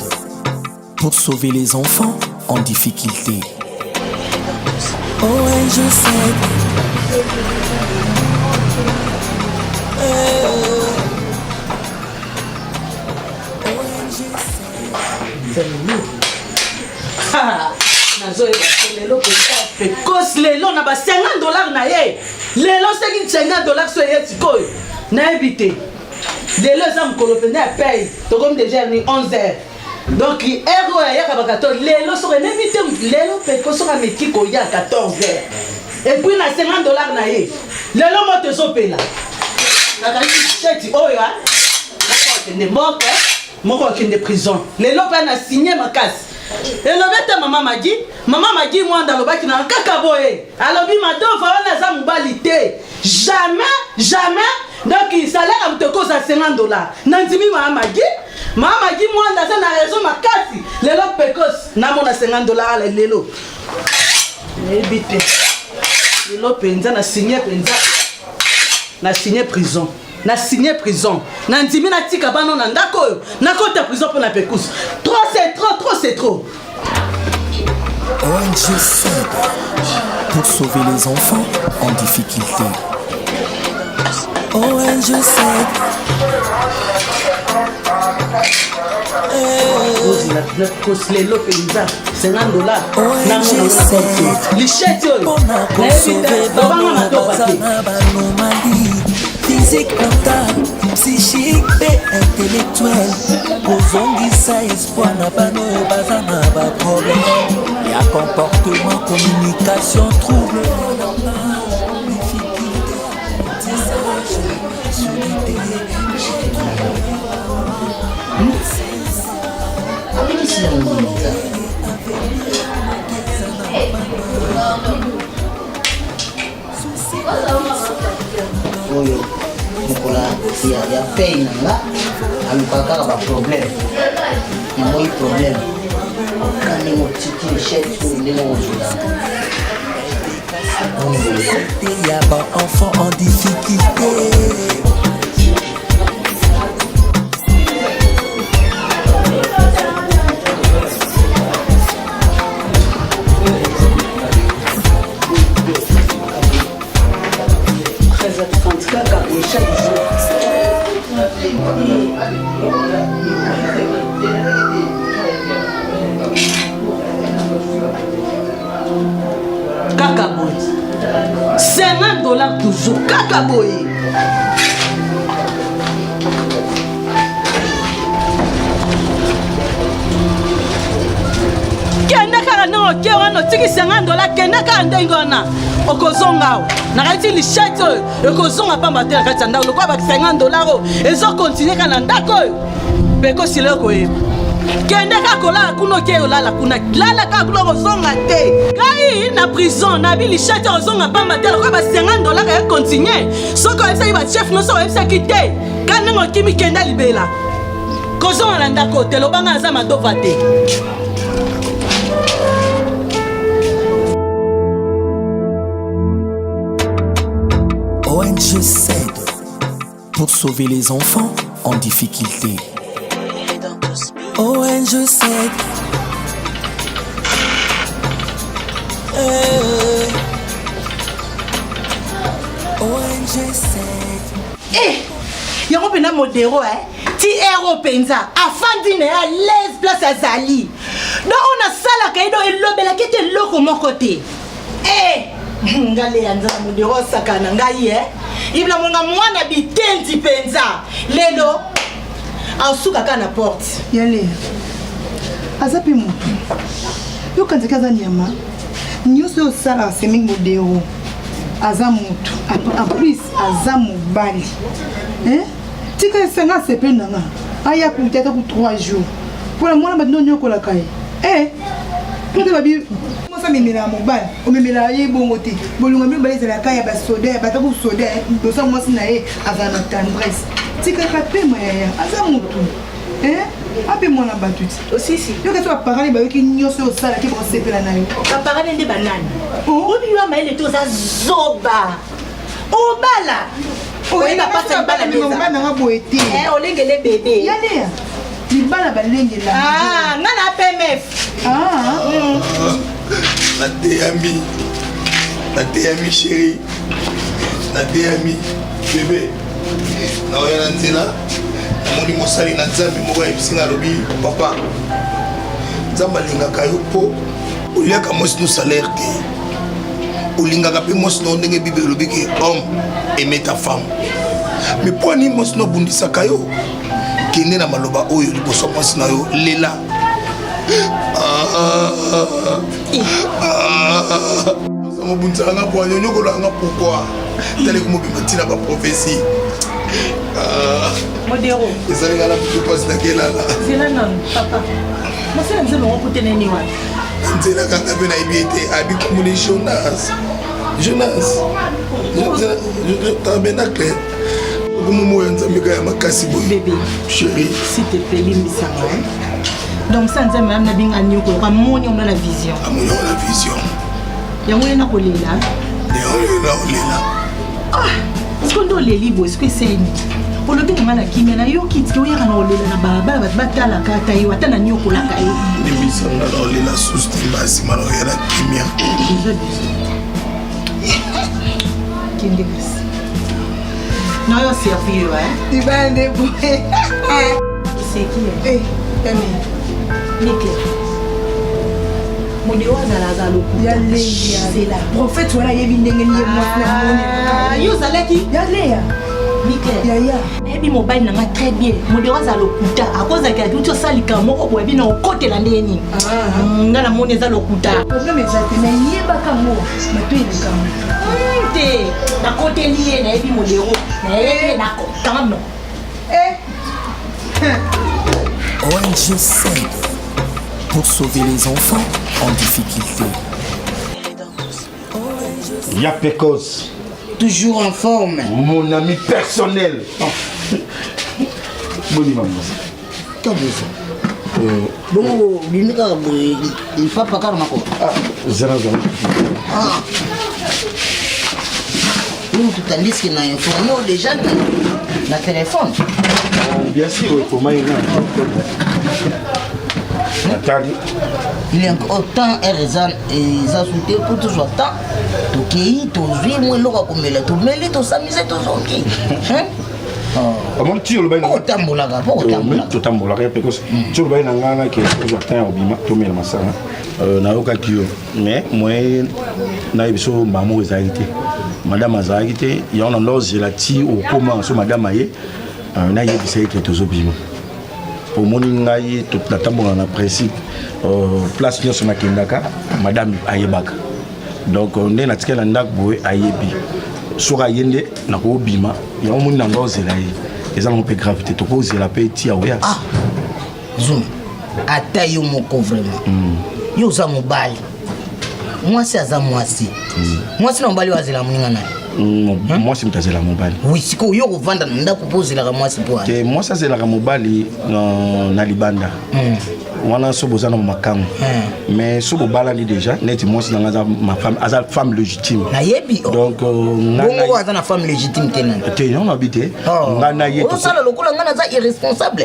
pour sauver les enfants en difficulté. ONG s'aide. nazoyeba te lelo pekose lelo na ba $50 na ye lelo seki $50 so ye sikoyo nayebi te lelo eza mokolo pene ya paye tokomi deja ni 11h donc ere oyo ayaka ba 14 lelo soko enebi te lelo peko soki ameki koya 14h epuis na $50 na ye lelo moto ezopela nakanisi sheti oyo moko akende moke moko akende prison lelo mpe na signe makasi elobi ete mama magi mwanda alobaki na kaka boye alobi madofa wana eza mobali te jamais donc salaire amutokoza $50 na ndimi mama magi mwanda aza na raison makasi lelo pekos namona $50 lelo nayebi te lelo mpenza na signe mpenza na signe prison na ndimi natika bano na ndako oyo nakota prison mpo na pekusu trop c'est trop. ONG s'aide pour sauver les enfants en difficulté. ONG s'aide. lelo mpenza $50 lichette oyo obanga matoka te physique, mental, psychique et intellectuel. Kozongisa espoir na bano oyo baza na baproblème ya comportement, communication, trouble. Oyo mokola ya pei nanga alukaka kaka baproblème emoyi problème kandi motiki échec oyo ndenge ozula Il y a un enfant en difficulté. Kaka boy $50 toujours kaka boy kende kaka ndenge oke wana otiki $50 kende kaka ndenge wana okozonga awa nakati lichette oyo ekozonga pamba te na kati ya ndako lokola ba $50 oyo ezokontinue kaka na ndako oyo pekosile okoyeba kende kaka kolala kuna oke olala kuna lala kaka kuna kozonga te kai na prison na bi lichette ozonga pamba te lokola ba $50 kaka ekontinue soki oyebisaki bachef nyonso oyebisaki te ka ndenge okimi kenda libela kozonga na ndako te lobanga aza madova te. ONG s'aide pour sauver les enfants en difficulté. ONG s'aide. ONG s'aide. yango mpena modero ti ero mpenza afandi na ye a l'aise place azali donc on asalaka ye donc elobelaki ete eloko moko te ngale ya nzala modero osaka na ngai ibila monga mwana bitendi mpenza lelo asukaka na porte yale aza mpe motu yokanzaki aza nyama nyonso oyo osalaka semingi modero aza motu en plus aza mobali tika esenga asepe nanga aya kutaka ku 3 jours mpona mwana bato nonyokolaka ye pote babi memela ya mobali omemela ye bongo te bolunga mbi mobali ezalaka ya basoda bataku soda dosa mwasi na ye azala na tendresse tikaka pema yaya aza motu ape mwana bato ti osisi yoka so baparane bayoki nyonso oyo osalaki bakosepela na yo baparane nde banani obiwa mayele te oza zoba obala oyeba pasa libala meza nanga boye te olengele bebe yaleya libala balengela nga na pmf nateyami chéri nateyami bebe naoya na nzela namoni mosali na nzambe moko ayebisinga alobi papa nzambe alingaka yo mpo oliaka mwasi no salaire te olingaka mpe mwasi no ndenge bible elobi ke homme aime ta femme me mpo ani mwasi no obundisaka yo kende na maloba oyo liboso mwasi na yo lela mobundisaka nga po anyonyokolaka nga pourkui taleki mobima ntina baprofesi modero ezalinga na butu mpasi nakelala nzela nanu papa mosala nzela ongo kute nani wana nzela kanga mpe nayebi ete abikomoni jonas tabernacle okomomo oyo nzambe ka ya makasi boye bebe chéri s'il te plaît limbisanga donc ça nzambe amna binga nyoko amoni omna na vision amoni na vision yango yena kolela olela siko ndo oleli boye siko eseni olobi nanga na kimia na yoki tike oyaka na olela na balabala bato batalaka ata yo ata na nyokolaka ye limbisanga na olela susu timba nsima na oya na kimia kende kasi na oyo servi yo libala nde boye seki Mike. Mon Dieu, azalaga lokuta. Ya leya. C'est la prophète wala yebi ndenge ni moni. Yo zalaki? Ya leya. Mike. Ya. Ebi mobile nanga très bien. Mon Dieu, azala lokuta. Akoza ka tuto salika moko bo ebi na okote la ndeni. Ngana moni za lokuta. Problème exacte na yeba kamo. Mato ile kamo. Te. Na kote lié na ebi modero. Na ebi na ko. Kamo. ONG SAID pour sauver les enfants en difficulté. Y'a Pecos. Toujours en forme. Mon ami personnel. Boni maman. Qu'est-ce que c'est? Bon, il faut pas car mako. Zéro. Nous tout en disque na informé déjà na téléphone. Bien sûr, il faut m'aider. Il y a autant et ça soutient pour tout ce temps. Tout qui tout vit moi loka comme le tout mêler tout s'amuser tout zonki. Hein? Comment tu le bain? Oh tambolaga, oh tambolaga. Tu tambolaga parce que tu le bain ngana que je atteins au bima to mele masana. Na yoka kio mais moi na biso maman ezalité. Madame azalité, il y a un loge la ti au comment so madame aye na yebisa que to zo bima. Pour mon ngai toute la tambola na principe place nyonso na kendaka madame ayebaka. Donc on est na tikela ndak boy ayebi. Soka yende na ko bima ya omoni na ngozela ye. Eza mo pe gravité to ko zela pe ti awe. Ah. Zoom. Ata yo moko vraiment. Yo za mobali. Moi c'est za moi si. Moi c'est mobali wa zela muninga na. Moi c'est mtazela mobali. Oui, siko yo kovanda nda kupozela ka moi c'est pour. Que moi ça c'est la mobali na libanda. Wana so bozana makango. Mais so bobalani déjà net moi c'est dans ma femme azal femme légitime. Na yebi. Donc ngana yo azana femme légitime tena. Te on habité. Ngana yeto. On sala lokola ngana za irresponsable.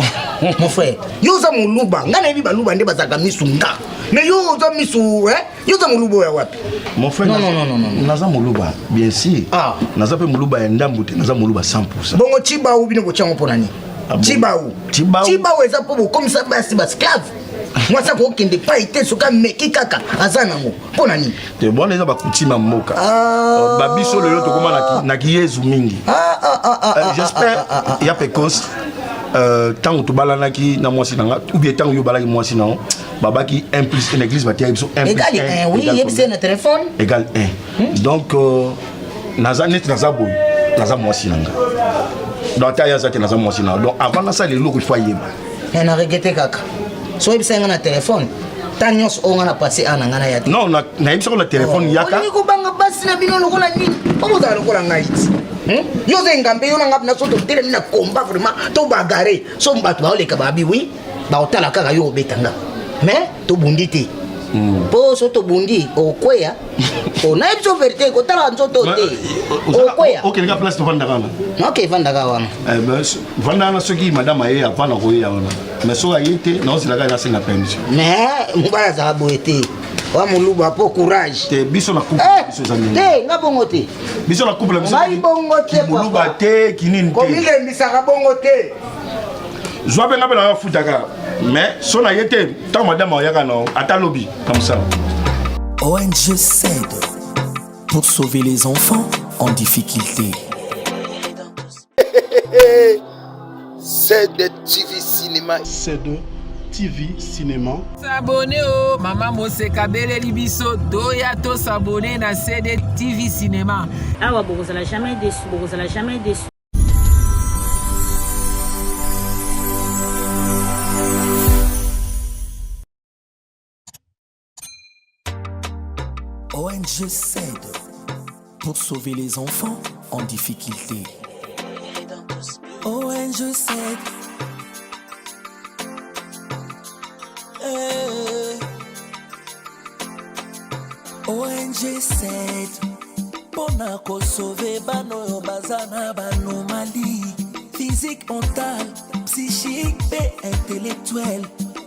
Mon frère, yo za muluba, ngana yebi baluba nde bazaka misunga. Mais yo za misu, yo za muluba ya wapi? Mon frère, non. Naza muluba, bien sûr. Naza pe muluba ya ndambuti, naza muluba 100%. Bongo chiba ou bino bochango ponani. Chiba ou eza po comme ça basi esclave. Moi ça ko kende pas été soka meki kaka azanango. Ponani. Te bon eza ba kutima moka. Ba biso lelo to koma na kiyezu mingi. J'espère ya Pecos tant to balanaki na mwasi nanga ou bien tant yo balaki mwasi na babaki 1 plus 1 église batia biso 1 plus 1. Égal 1, oui, il y a un téléphone. Égal 1. Donc naza net naza boy, naza mwasi nanga. Donc ta ya zate naza mwasi nanga. Donc avant ça les loko il faut yeba. On a regretté kaka. So il y a un téléphone. Tanyos on a passé un an à yati. Non, na ibso le téléphone yaka. On ko banga basi na bino lokola nini? Omo za lokola ngaiti. Yo zengambe yo ngap na soto tele na combat vraiment to bagarre. So mbatu ba oleka babi oui. Ba otala kaka yo betanga. Mais to bunditi. Po so to bundi okweya. On a ibso vérité ko tala nzoto te. Okweya. OK, les gars place to vanda kana. OK, vanda ka wana. Ben vanda na soki madame aye apana ko ya wana. Mais so ayete na osila ka na singa permission. Mais mbaya za boete. Wa muluba po courage. Te biso na couple biso za nini. Te ngabongo te. Biso na couple biso. Ngai bongo te muluba te kinini te. Komile mbisaka bongo te. Joa benga bela futaka. Mais so na yete tant madame oyaka na ata lobby comme ça. ONG SAID pour sauver les enfants en difficulté. C'est de TV Cinéma. C'est de TV Cinéma. S'abonner au Maman Moseka Beleli biso doya to s'abonner na CD TV Cinéma. Awa bokozala jamais déçu. ONG SAID pour sauver les enfants en difficulté. ONG SAID. ONG SAID pona ko sauver bano yo bazana banomalie physique, mentale, psychique et intellectuelle.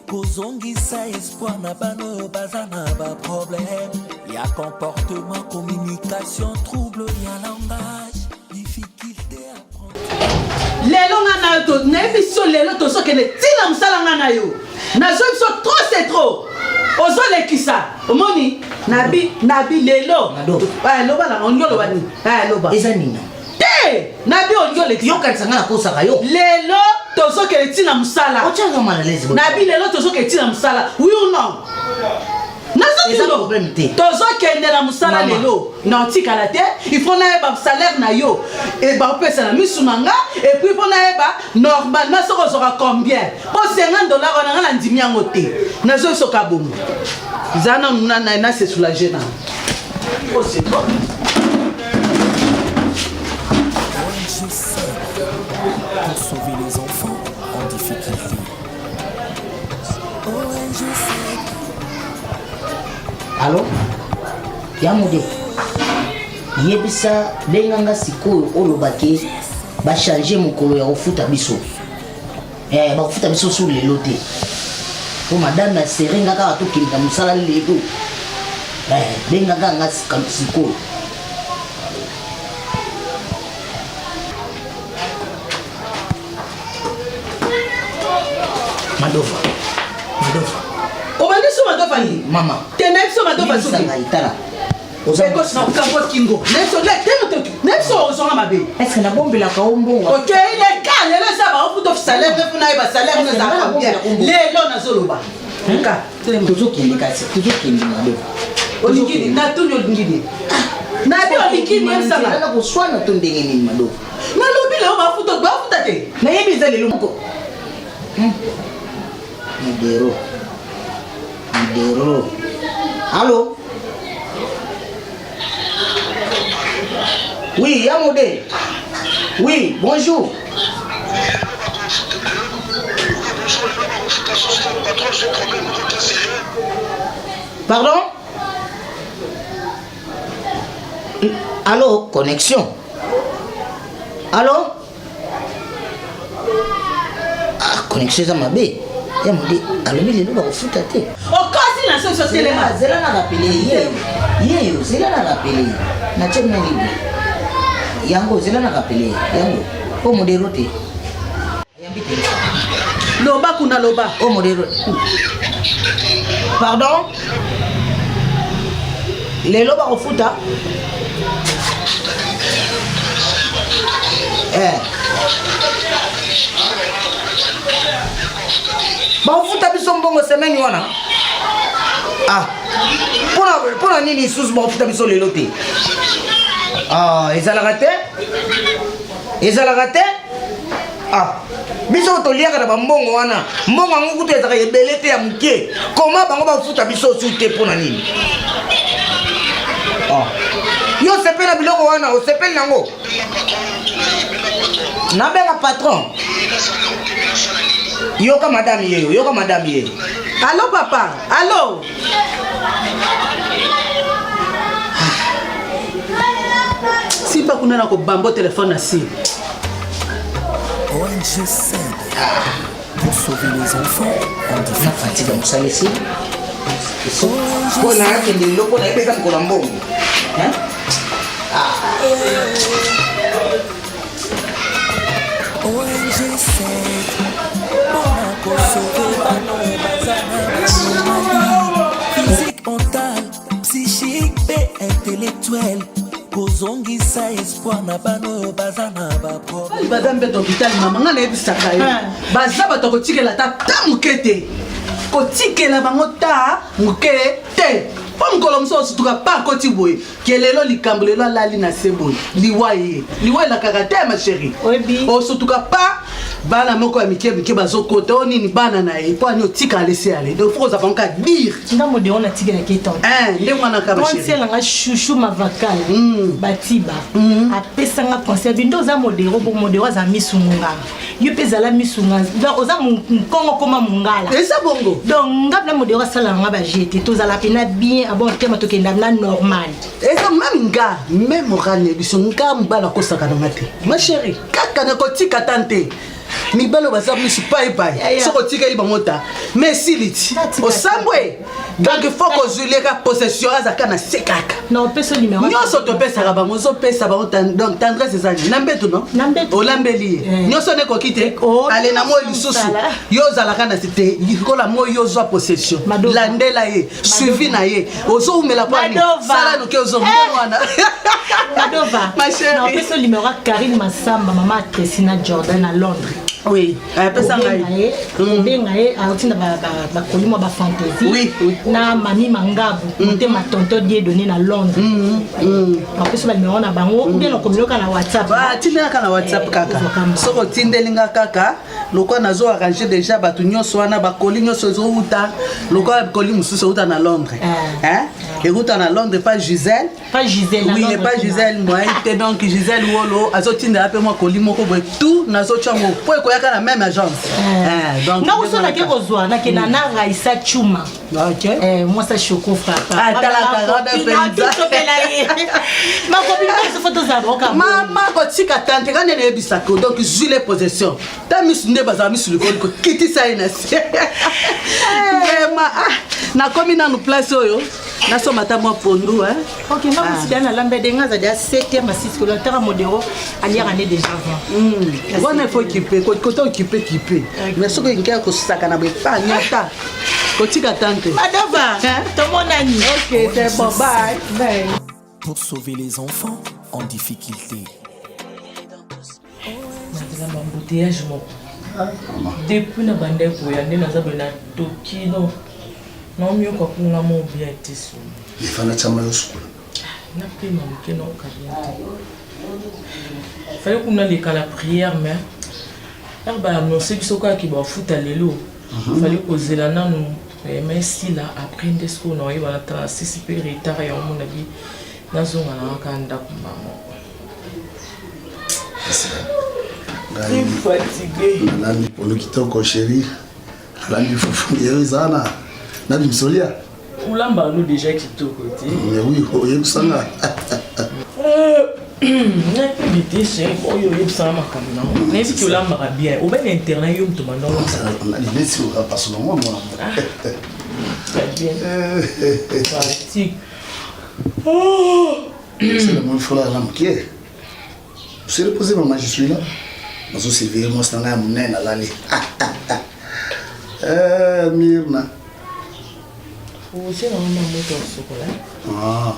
Kozongisa espoir na bano yo bazana ba problème. Y'a comportement, communication, trouble, y'a langage, difficulté à prendre. Lelo ngana to nebi so lelo to so kele tina musala ngana yo. nazo biso trop c'est trop ozolekisa omoni nabi lelo loba na ongoloba ni loba eza nini te nabi ongolekisa yokanisa nga nakosaka yo lelo tozokele ntina mosala otyanga malalese nabi lelo tozokele ntina mosala oui ou non tozokende na mosala lelo na otikala te ifo nayeba salaire na yo baopesa na misu na nga epuis mpo nayeba normalement soki ozwaka combien po $50 wana nga na ndimi yango te nazoyosoka bongo eza na se soulage na pour sauver les enfants en difficulté. Allô? Yamude. Yebisa benganga sikoyo olobake ba changer mokolo ya ofuta biso. Ba ofuta biso sur lelo te. Po madame na serenga ka to kinda musala lelo. Benganga nga sikoyo. Madova. Obaniso Madova ni mama. Tenepso Madova suki. Itala. Eko na kambo kingo. Nepso le temo to. Nepso ozonga mabe. Est-ce que na bombela ka ombo? OK, il est calme, le ça va ofuto salaire ne funa ba salaire ne za combien. Lelo na zoloba. Nka, toujours kende kasi, toujours kende Madova. Olikini na tunyo ngini. Na bi olikini yesa na. Na ko swana to ndenge ni Madova. Na lobi le ba futa te. Na yebi za lelo mko. Mudero. Allô? Oui, Yamoudé. Oui, bonjour. Pardon? Allô, connexion. Allô? Ah, connexion ça m'a bé. Yamoudé, alobi lelo bakofuta te. Okosi na so telema. Zela na rappeler yeyo, zela na rappeler. Na tshena libi. Yango zela na rappeler. Yango. O modero te. Yambi te. Loba kuna loba. O modero. Pardon? Lelo bakofuta. Bafuta biso mbongo semaine wana. Ah. Pona nini isusu bafuta biso lelo te. Ah, ezalaka te? Ah. Biso toliaka na bambongo wana. Mbongo yango kutu ezaka ebele te ya muke. Koma bango bafuta biso su te pona nini? Ah. Yo sepela biloko wana, osepeli nango. Nabenga patron. Yoka madame yeyo. Allô papa, allô. Si pas kuna na ko bambo téléphone asi. ONG SAID pour sauver les enfants en difficulté. Pona yake ndilo pona yebeka mkola mbongo. ONG SAID pour sauver physique, mentale, psychique et intellectuelle. kozongisa espoir na bano baza na baproblème. Baza mbeto hôpital mama nga nayebisaka yo baza bato kotikela ta moke te kotikela bango ta moke te po mokolo mosusu tuka pa akoti boye ke lelo likambo lelo alali na se boye liwa elakaka te ma chéri osutuka pa bana moko ya mike bazokota o nini bana na ye po ani otika alesi ale donc faut ozava nka dire nga modero natikelaki etonde nde mwanaka baontielanga chouchou mavakala batiba apesanga conseil bi nde oza modero bo modero aza misunga yo mpe ezala misunga oza nkongo koma mongala eza bongo donc nga bina modero asalaka nga bajete tozala pena bien abon tema tokenda na normal eza mami nga me morale biso nga mobala akosaka nanga te ma chéri kaka nakotika tante mibalo baza misu pai soko tikeli bamota mais siliti osambwe donc il faut kozuleka possession azaka na sekaka na opesa numéro nyonso topesaka bango ozopesa bango donc tendresse ezali na mbetu no olambeli ye nyonso nekoki te ale na moi lisusu yo ozalaka na te kola moi yo ozwa possession landela ye suivi na ye ozoumela pani sala noke ozomona wana Madova na opesa numéro Karine Massamba mama Tresina Jordan à Londres. Oui, pesa ngai. Benga ye aotinda ba kolimo ba fantaisie. Oui, na mami Mangabu, monte ma tonton die donné na Londres. Opesa ba numéro na bango ou bien okomiloka na WhatsApp. Ba tindela na WhatsApp kaka. Soko tindelinga kaka, loko nazo arranger déjà batu nyonso wana ba koli nyonso zo uta, loko koli mususu uta na Londres. Hein? Et uta na Londres pas Gisèle. Pas Gisèle. Oui, et pas Gisèle moi, et donc Gisèle Wolo, azotinda ape moi koli moko boy tout nazo chango. Il y a la même agence. Donc, non, on a besoin de Nana Raissa Chuma. Moi, ça choco frère. Ah, t'as la carotte de ma copine, c'est photo d'avocat. Maman, quand tu as tenté, quand elle est bisako, donc je les possessions. T'as mis sur le bazar, mis sur le col, quitte ça, il na komi na nous place oyo na so mata mo pondu hein. OK, na musida na lambe denga za dia 7e ma 6 kilo tara modero alière année déjà avant. Wana faut équiper, côté équiper. Mais ce que ngia ko saka na be pa nyata. Kotika tante. Madova, ton mon ami. OK, c'est bon, bye. Bye. Pour sauver les enfants en difficulté. Embouteillage mon. Depuis na bande ko ya ndena za bena tokino. Non mieux quoi pour la mon bien été sous. Les fans chama yo school. Na pe manqué non kabinete. Fallait qu'on aille à la prière mais ba annoncer que soka ki ba foot lelo. Fallait poser la nan mais si là après des qu'on on va attendre si super retard et on mon avis dans son kanda kumba. Fatigué. Nani pour nous quitter encore chérie. Nani fufu yezana. Nani msolia. Ulamba nous déjà qui tout côté. Mais oui, oye kusanga. Na pibité c'est oyo yebsama makamna. Na si ulamba bien. Ou ben internet yo mto mandolo. On a l'idée si on passe le monde moi. Très bien. Fatigue. C'est le monde faut la lampe qui est. C'est reposé maman, je suis là. Mas o Silveira mostra na mulher lá ali. Mirna. Você não anda muito ao chocolate? Ah.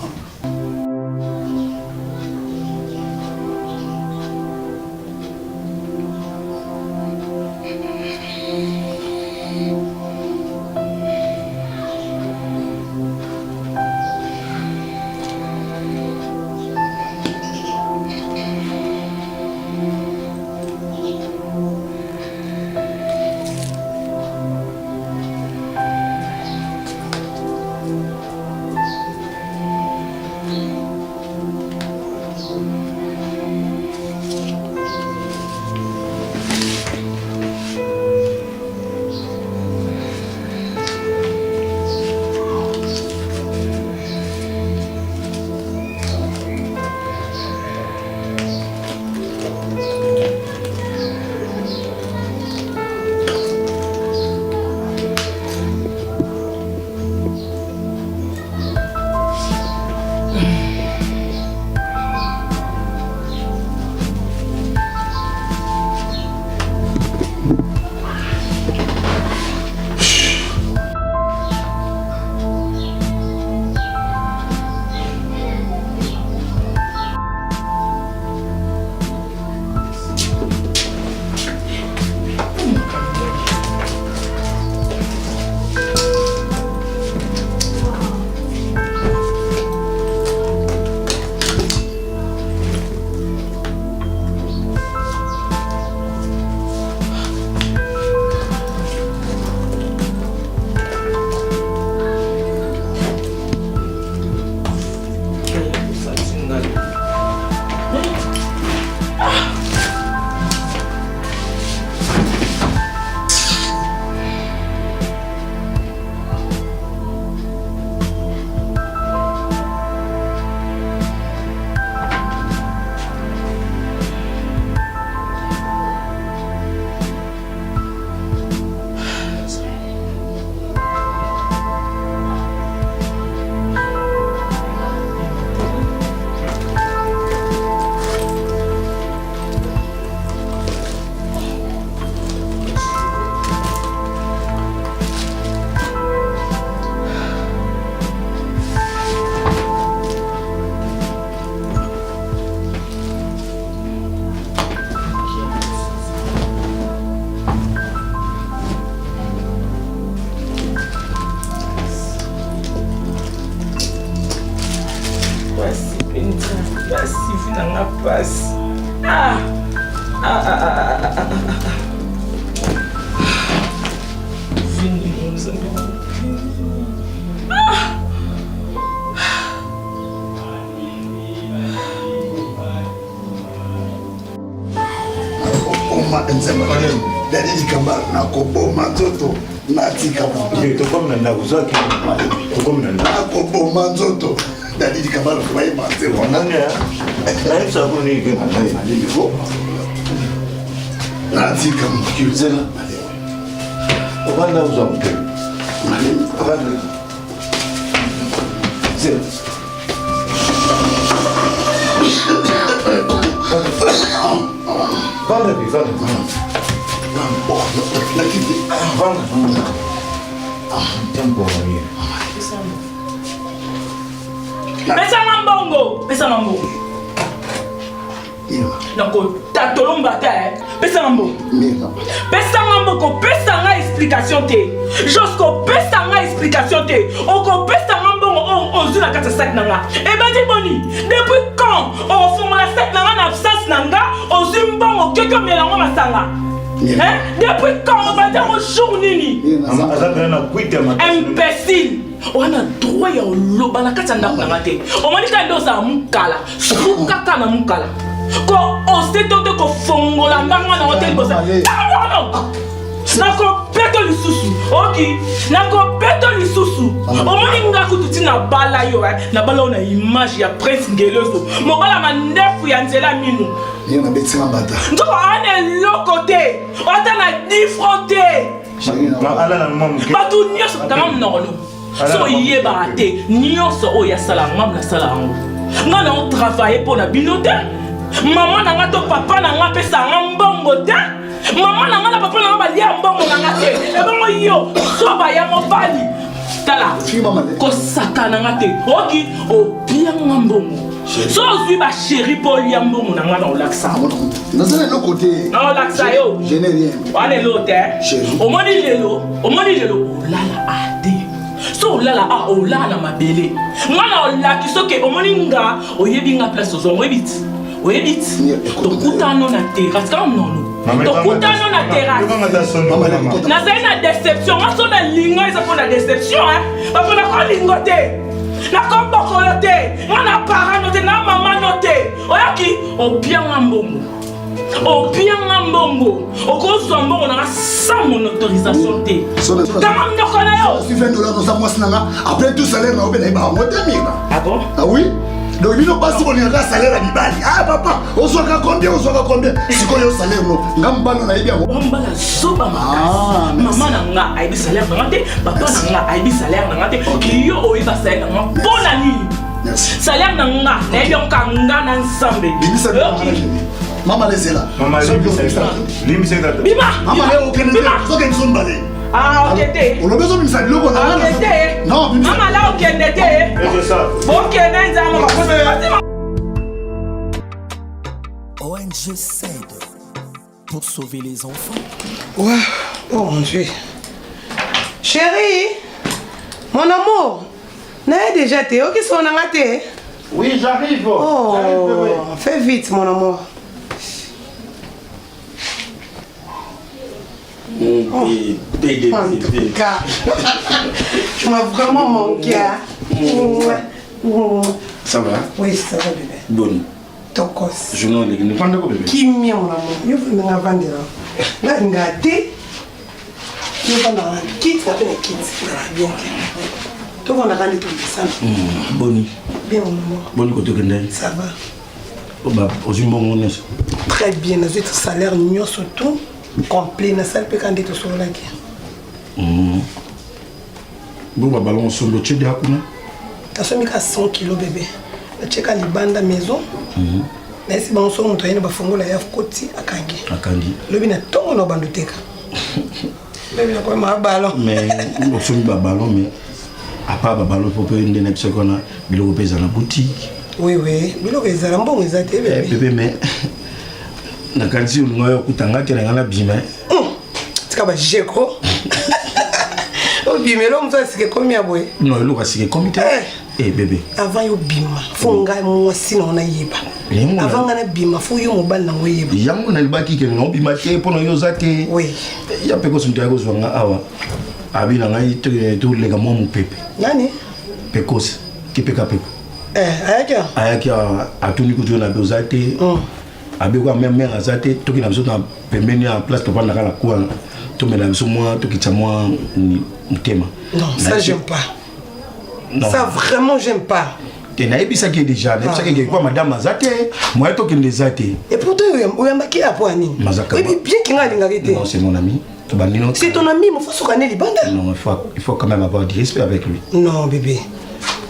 pasi penza pasi vinanga pasi vini nzambe Oma nzema dalili kama nakoboma nzoto natika tokomna ndako zaki tokomna ndako nakoboma nzoto dalili kama nakobaye manze wanane naisa kuni kena naliko natika mkizela obanda uza mpe obanda zero Vanda bi, vanda. Vanda. Tempo mami. Pesa mbongo. Nako tatolomba ta pesa mbongo. Pesa mbongo, pesa nga explication te. Jusqu'au pesa nga explication te. Oko pesa mbongo on zula kata sac nanga. E ba di boni, depuis quand on forme la sac nanga na absence nanga, on zimbongo keke melango masanga. Hein? Depuis quand on va dire au jour nini? Imbécile. On a droit ya loba na kata ndako nanga te. On m'a dit ka ndoza mukala. Sukaka na mukala. Ko osito te ko fongola mbanga na hotel bosa. Nako peto lisusu. Ok. Nako peto lisusu. Omoni ngaku tutina bala yo na bala ona image ya Prince Ngeloso. Mo bala mandefu ya nzela minu. Yena betinga bata. Ndoko ane lokote. Ota na difronté. Ala na mama mke. Batu nyoso tamam nolo. So yé barate. Nyoso o ya sala ngam na sala ngo. Ngana on travailler pour na binote. Maman n'a pas papa n'a pas fait ça en bongo te. Maman n'a pas papa n'a pas lié en bongo n'a te. Et bon yo, so ba ya mo bali. Tala. Ko saka n'a te. Oki o bien en bongo. So suis ba chéri pour lié en bongo n'a na laksa. Dans un autre côté. Non laksa yo. Je n'ai rien. On est l'autre. Au moni lelo, o lala ade. So lala a o lala mabele. Ngana o la ki so ke o moni nga o yebi nga place zo webit. Oui, tokutano na terrasse comme non. Tokutano na terrasse. Na c'est une déception. Moi son na lingo ils font la déception hein. Parce qu'on a quoi lingoté. Na comme bokoloté. On a parent noté na maman noté. Oya ki o bien ngambongo. O bien ngambongo. O ko zombo on a sans mon autorisation té. Tamam nokona yo. Si $20 dans sa moisse nanga après tout salaire na obena ba mo temira. Ah bon? Ah oui. Donc il n'y a pas si on a un salaire à Nibali. Ah papa, on soit combien, on soit combien. Si on a un salaire, non. Ngamba na ibi yango. Ngamba la soba makasi. Maman na nga aibi salaire na ngate, papa na nga aibi salaire na ngate. Kiyo oiba salaire na nga. Bona nini? Salaire na nga, na ibi onka nga na nsambe. Bimisa Mama lezela. Mama lezela. Limisa. Bima. Mama leo okende. Soke nsonbale. Ah, ok. On a besoin d'une salle logo. Non, maman là, ok, n'était. C'est ça. Ok, n'était. ONG s'aide pour sauver les enfants. Ouais, oh mon Dieu. Chérie, mon amour, n'a déjà été. Ok, son amaté. Oui, j'arrive. Oh, fais vite, mon amour. Oh. En tout cas, tu m'as vraiment manqué. Ça va? Oui, ça va, bébé. Bon. Tokos. Je n'en ai pas de bébé. Qui m'y mon amour? Je veux me vendre. Là, je vais gâter. Je vais vendre un kit. Je vais un kit. Bien. Tu vas vendre tout ça. Boni. Bien, mon amour. Boni, côté Grenade. Ça va. Oh, bah, aux humains, on est. Très bien. Nous avons salaire, nous surtout. Complet, na salle pe kandi to sola ki. Bon ba ballon sur le tché de hakuna. Ta so mi ka 100 kg bébé. Na cheka libanda maison. Na esi ba so mto yene ba fongola ya koti akangi. Akangi. Lobi na tongo no bandoteka. Bébé na ko ma ballon. Mais on so mi ba ballon mais à part ba ballon pour prendre des ce qu'on a biloko pesa na boutique. Oui oui, biloko ezala mbongo ezate bébé. Bébé mais na kanti ngoyo kutanga kela ngana bima. Tika ba jeko. O bimelo mzo asike komi aboye. Non, lo asike komite. Eh bébé. Avant yo bima, faut nga moi sinon na yeba. Avant nga na bima, faut yo mobile na yeba. Yango na libaki ke no bima te pono yo zate. Oui. Ya peko sunta ko zwanga awa. Abi na ngai to lega mo mu pepe. Nani? Pekos. Ki peka peko. Ayaka. Ayaka atuni ko na dozate. Abi ko même azate to ki na biso na pembeni en place to panda kala kwa. To mena biso moi to ki tsamwa mutema. Non, ça j'aime pas. Non. Ça vraiment j'aime pas. Tu n'as pas ça qui est déjà. Tu sais que quoi madame Azate, moi to qui les zate. Et pourtant on a marqué à point ni. Oui bien qu'il a l'ingrédient. Non, c'est mon ami. C'est ton ami, mais faut se connaître les bandes. Non, il faut quand même avoir du respect avec lui. Non bébé.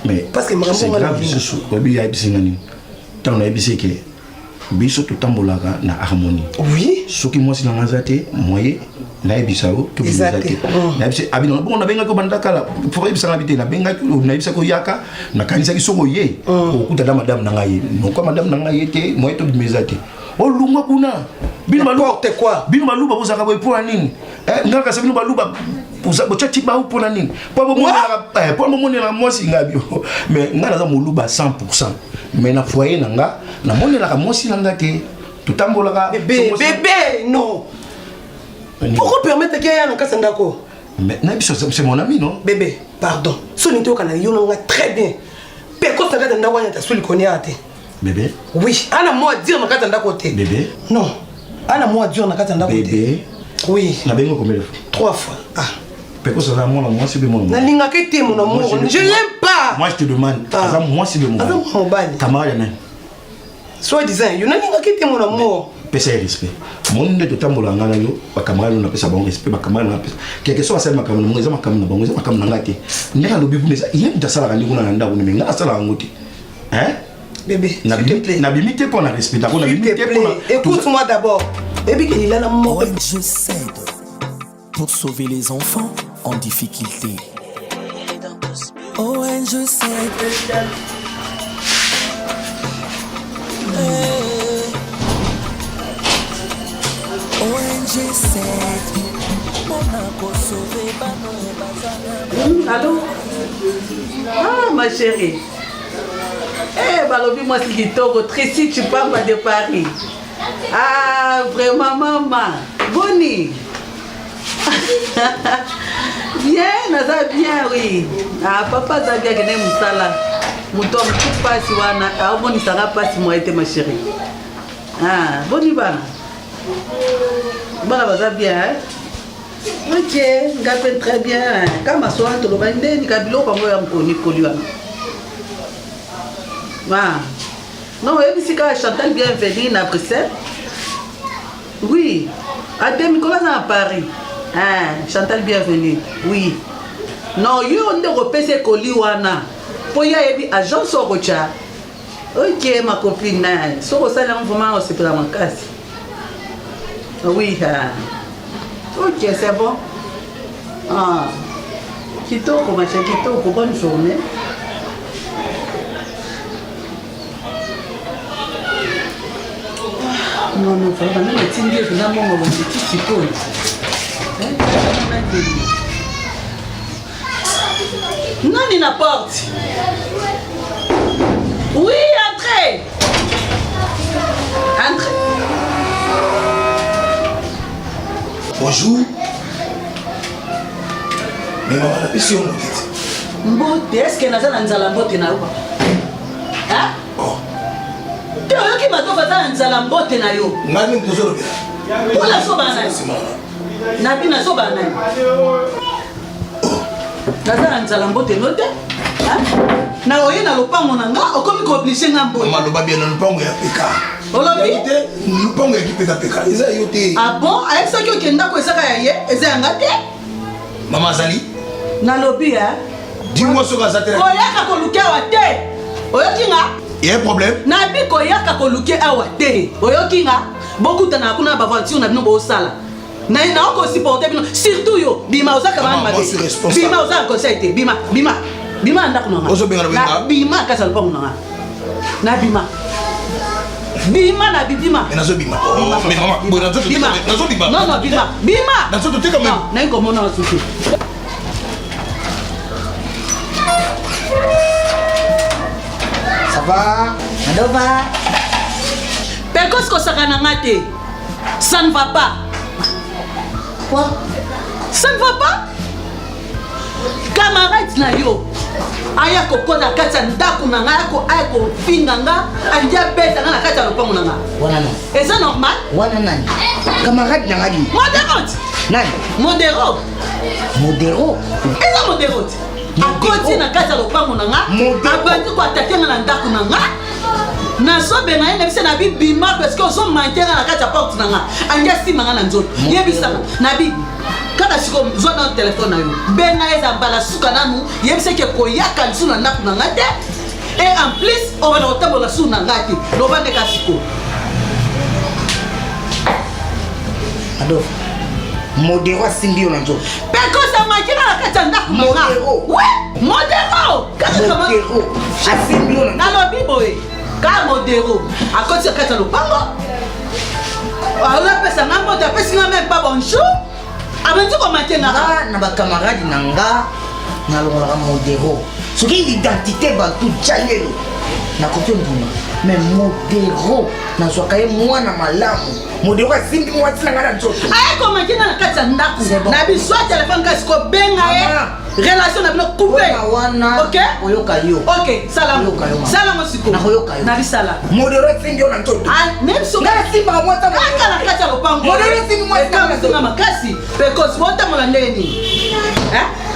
Mais parce que c'est grave ce obi ya bisingani. Tant na ebise ke biso to tambolaka na harmonie. Oui. Soki moi si na Azate, moye na ebisao to bizate. Na ebise abino bon na benga ko bandaka la. Faut ebisa na bité na benga na ebisa ko yaka na kanisa ki soko ye. Okuta da madame na ngai. Non ko madame na ngai te moye to bizate. O lunga kuna. Bino maluba te quoi? Bino maluba boza ka boy pour nini? Ngaka sa bino maluba pour bocha tiba ou pour nini? Pour mo na moi si ngabio. Mais ngana za moluba 100%. Mais na foyer nanga na monela ka moi si nanga te. Tutambolaka bébé non. Pourquoi permettre qu'il y ait un cas d'ako? Mais c'est mon ami non? Bébé, pardon. Son into kana yo nga très bien. Peko ça gade ndawa nyata suli konia ate. Bébé? Oui, ana moi dire na kata ndako te. Bébé? Non. Ana moi dire na kata ndako te. Bébé? Oui. Na bengo combien de fois? 3 fois. Ah. Peko ça là moi c'est mon amour. Na linga kete mon amour. Je l'aime pas. Moi je te demande. Moi c'est mon amour. Mon bali. Tamara na. Soit disant, yo na linga kete mon amour. Pesa respect. Mon nde to tambola ngana yo ba camarade na pesa bon respect ba camarade na pesa. Quelque soit ça ma camarade mo ezama camarade bon ezama camarade ngate. Ndeka lobi bu mesa yem ta sala kandi kuna nda kuna menga sala ngoti. Hein? Bébé, s'il te plaît. Na bimité pour na respect ta kuna bimité pour. Écoute-moi d'abord. Bébé qu'il est là mon. Je cède pour sauver les enfants en difficulté. Oh, je cède. ONG 7 Allô? Ah ma chérie. Eh balobi moi si kitoko Tracy tu pars de Paris. Ah vraiment maman. Boni. Bien, naza bien oui. Ah papa za bien que ne musala. Muto mtu pasi wana. Ah boni sanga pasi moi était ma chérie. Ah boni bana. Bana baza bien hein? Ok, ngape très bien. Kama soa to lobande ni kabilo pango ya mkoni koliwana. Ah. Non, et quand Chantal bienvenue à Bruxelles. Oui. À Nicolas à Paris. Ah, Chantal bienvenue. Oui. Non, yo on de repérer koliwana. Pour y aller agence au Rocha. Ok, ma copine. So ça là vraiment c'est pour la casse. Oui, ok, c'est bon. Ah, kitoko, ma chérie, kitoko, bonne journée. Non, non, il faut que je me dise que je vais me petit peu. Non, il n'apporte. Oui, entrez. Entrez. Bonjour. Mais maman, la question Mbote, est-ce que naza nzala mbote na yo? Hein? Oh. Tu as qui m'a fait nzala mbote na yo? Ngani mtozoro bia. Pour la sobana. Nabi na sobana. Naza nzala mbote note? Hein? Na oye na lopango na nga, okomi ko obligé nga mbote. Maman loba bien na lopango ya peka. Olobi? Lopango ya peka peka. Eza yote. Ah bon? Avec ça que kenda ko esaka ya ye, eza ngate? Maman Zali. Na lobi hein? Dis-moi ce que ça t'est. Koyaka ko luke wa te. Oyoki nga? Il y a un problème? Nabi koyaka ko luke awa te. Oyoki nga? Beaucoup tana kuna ba voiture na bino bo sala. Na ko supporter bino surtout yo bima osaka ba mabe. Bima osaka conseil te. Bima ndako na. Ozo benga na bima ka sala pa na. Na bima. Bima na bima. Mais nazo bima. Mais maman, bon nazo bima. Non non bima. Bima. Nazo te quand même. Na ko mona suki. va? Madova? Pekos kosaka na nga te. Ça ne va pas. Quoi? Ça ne va pas? Camarade na yo. Aya kokona kati ya ndako na nga aya kofinga nga andi abeta nga na kati ya lopango na nga. Wana non. Eza normal? Wana nani? Camarade na nga di. Modérote. Nani? Modéro. Modéro? Eza modérote. Akoti na kati ya lopango na nga. Abandi koatake nga na ndako na nga. Nazobenga ye nebisa na bibima parce que ozomanke nga na kati ya porte na nga. Andi asima nga na nzoto. Yebisaka na bibi. Kaka siko zwa na telefone na yo benga eza mbala suka nanu yebise ke koyaka lisu na ndako na nga te et en plus obana kotambola su na nga te loba ndeka siko Adolphe modéro asimbi yo na nzoto pekosa makina na kati ya ndako na nga modéro modéro asimbi yo na nalobi boye ka modéro akoti ya kati ya lopango olapesa nga mbote apesi nga meme pa bonjour abandi komake nga na bakamaradi na nga nalongolaka modéro soki identité bantu jalelo nakoki nduma mais modéro nazwaka ye mwana malamu modéro asimbi mwasi na nga na nzoto ayekomaki na kati ya ndako na biso ya telefone kasi kobenga ye relation na bino coupe ok oyoka yo ok salamo sikoyo nakoyoka yo nabisala modéro asimbi yo na nzoto ngasimbaka mwata kaka na kati ya lopango modéro asimbi mwasi na nga ekambisinga makasi pekosi botamola ndeni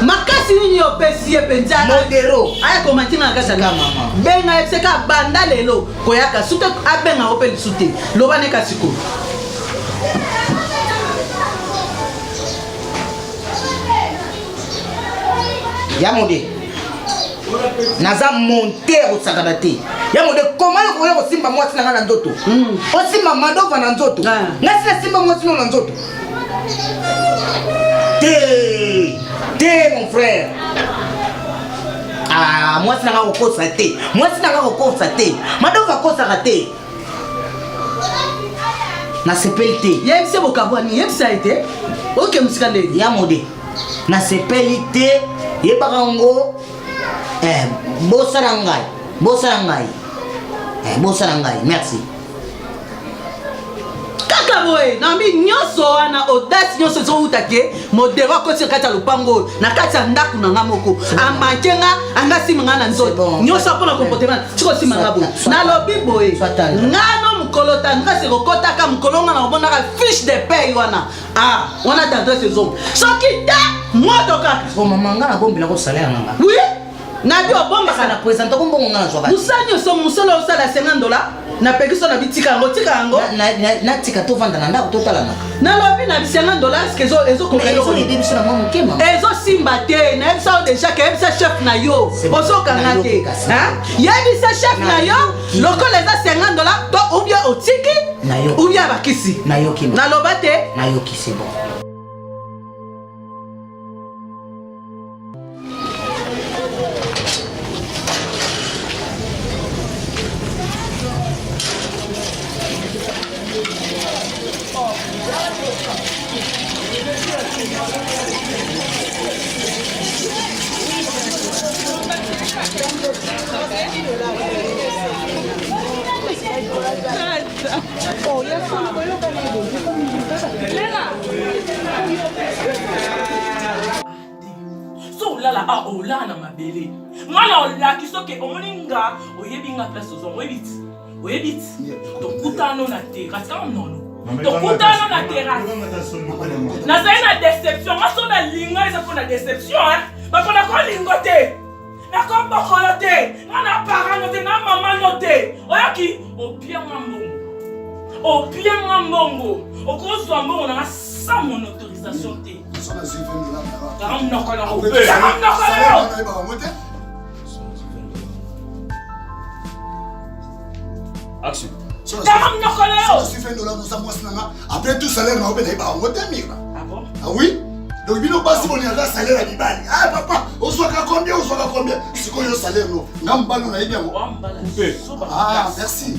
makasi nini opesi ye mpenza modéro ayekomaki na kati ya ndako benga ye seka banda lelo koyaka sute abenga ope lisu te loba neka sikoyo Yamode naza monter osakana te Yamode comment yokoya kosimba mwasi na nga na nzoto osimba Madova na nzoto ngasi nasimba mwasi na nzoto te mon frère mwasi na nga kokosa te mwasi na nga kokosa te Madova kosaka te nasepeli te yebise bokabwani yebisa ete oke musika ndeni Yamode nasepeli te yebaka ngo bosala ngai merci kaka boye nambi nyonso wana audace nyonso ezowuta ke modéro akoti kati ya lopango oyo na kati ya ndako na nga moko amanke nga anga nsima nga na nzoto nyonso mpona comportement tikosima nga boye nalobi boye ngano mokolo tandresse ekokotaka mokolo nga na kobonaka fiche de paye wana wana tandresse ezongo soki te moto kaka mama nga nabombela ko salaire nanga oui nabi obombaka na présente kombongo nga nazwaka mosala nyonso mosala osala $50 napekiso na bitika yango tika yango natika tovanda na ndako totalanaka nalobi na $50 ke ezosimba te nayebisa o deja ke yebisa chef na yo ozokanga te yebisa chef na yo lokola eza $50 to oubien otiki oubien abakisi naloba te nayokisi bon olala na mabele ngana olaki soki omoni nga oyebi nga place ozongo oyebi ti tokutano na terrasse kama mnono tokutano na terrasse nazali na déception nga so nalinga eza mpo na déception bapona kolingo te nakobokolo te nga na parano te na mamano te oyoki opianga mbongo okozwa mbongo nanga sans mon autorisation te Action. Après tout salaire, on a ah oui? Donc, il n'y a pas si on a un salaire à l'Ibali. Ah, papa, on soit à combien? C'est quoi le salaire? Ah, merci.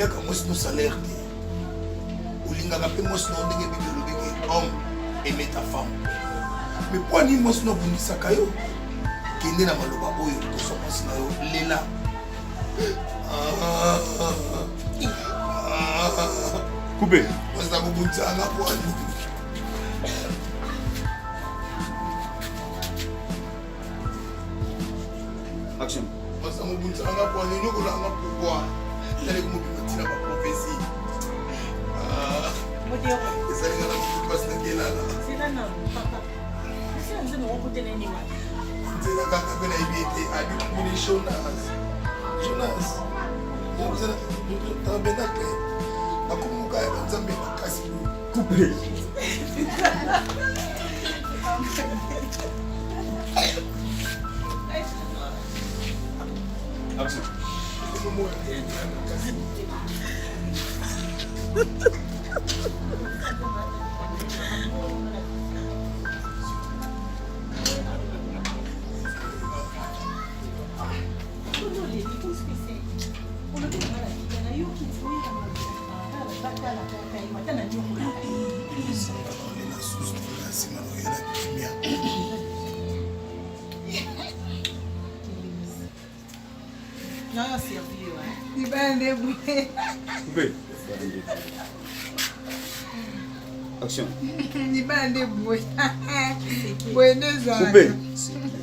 oliaka mwasi no salaire te olingaka mpe mwasi no ndenge bible olobeke homme aime ta femme mais mpo ani mwasi no abundisaka yo kende na maloba oyo toso mwasi na yo lela Coupé. mwasi na kobundisanga mpo ani Action. mwasi na kobundisanga mpo ani nyokolanga pouvoir tale komobima ntina baprofesi ezalinga na motu mpasi na kelala nzela kaka mpe nayebi ete abikunguni jonas tabenake akomoka ya banzambe makasi Coupé. Action. Coupé. Action. Ni bande boy. Buenos aires. Coupé.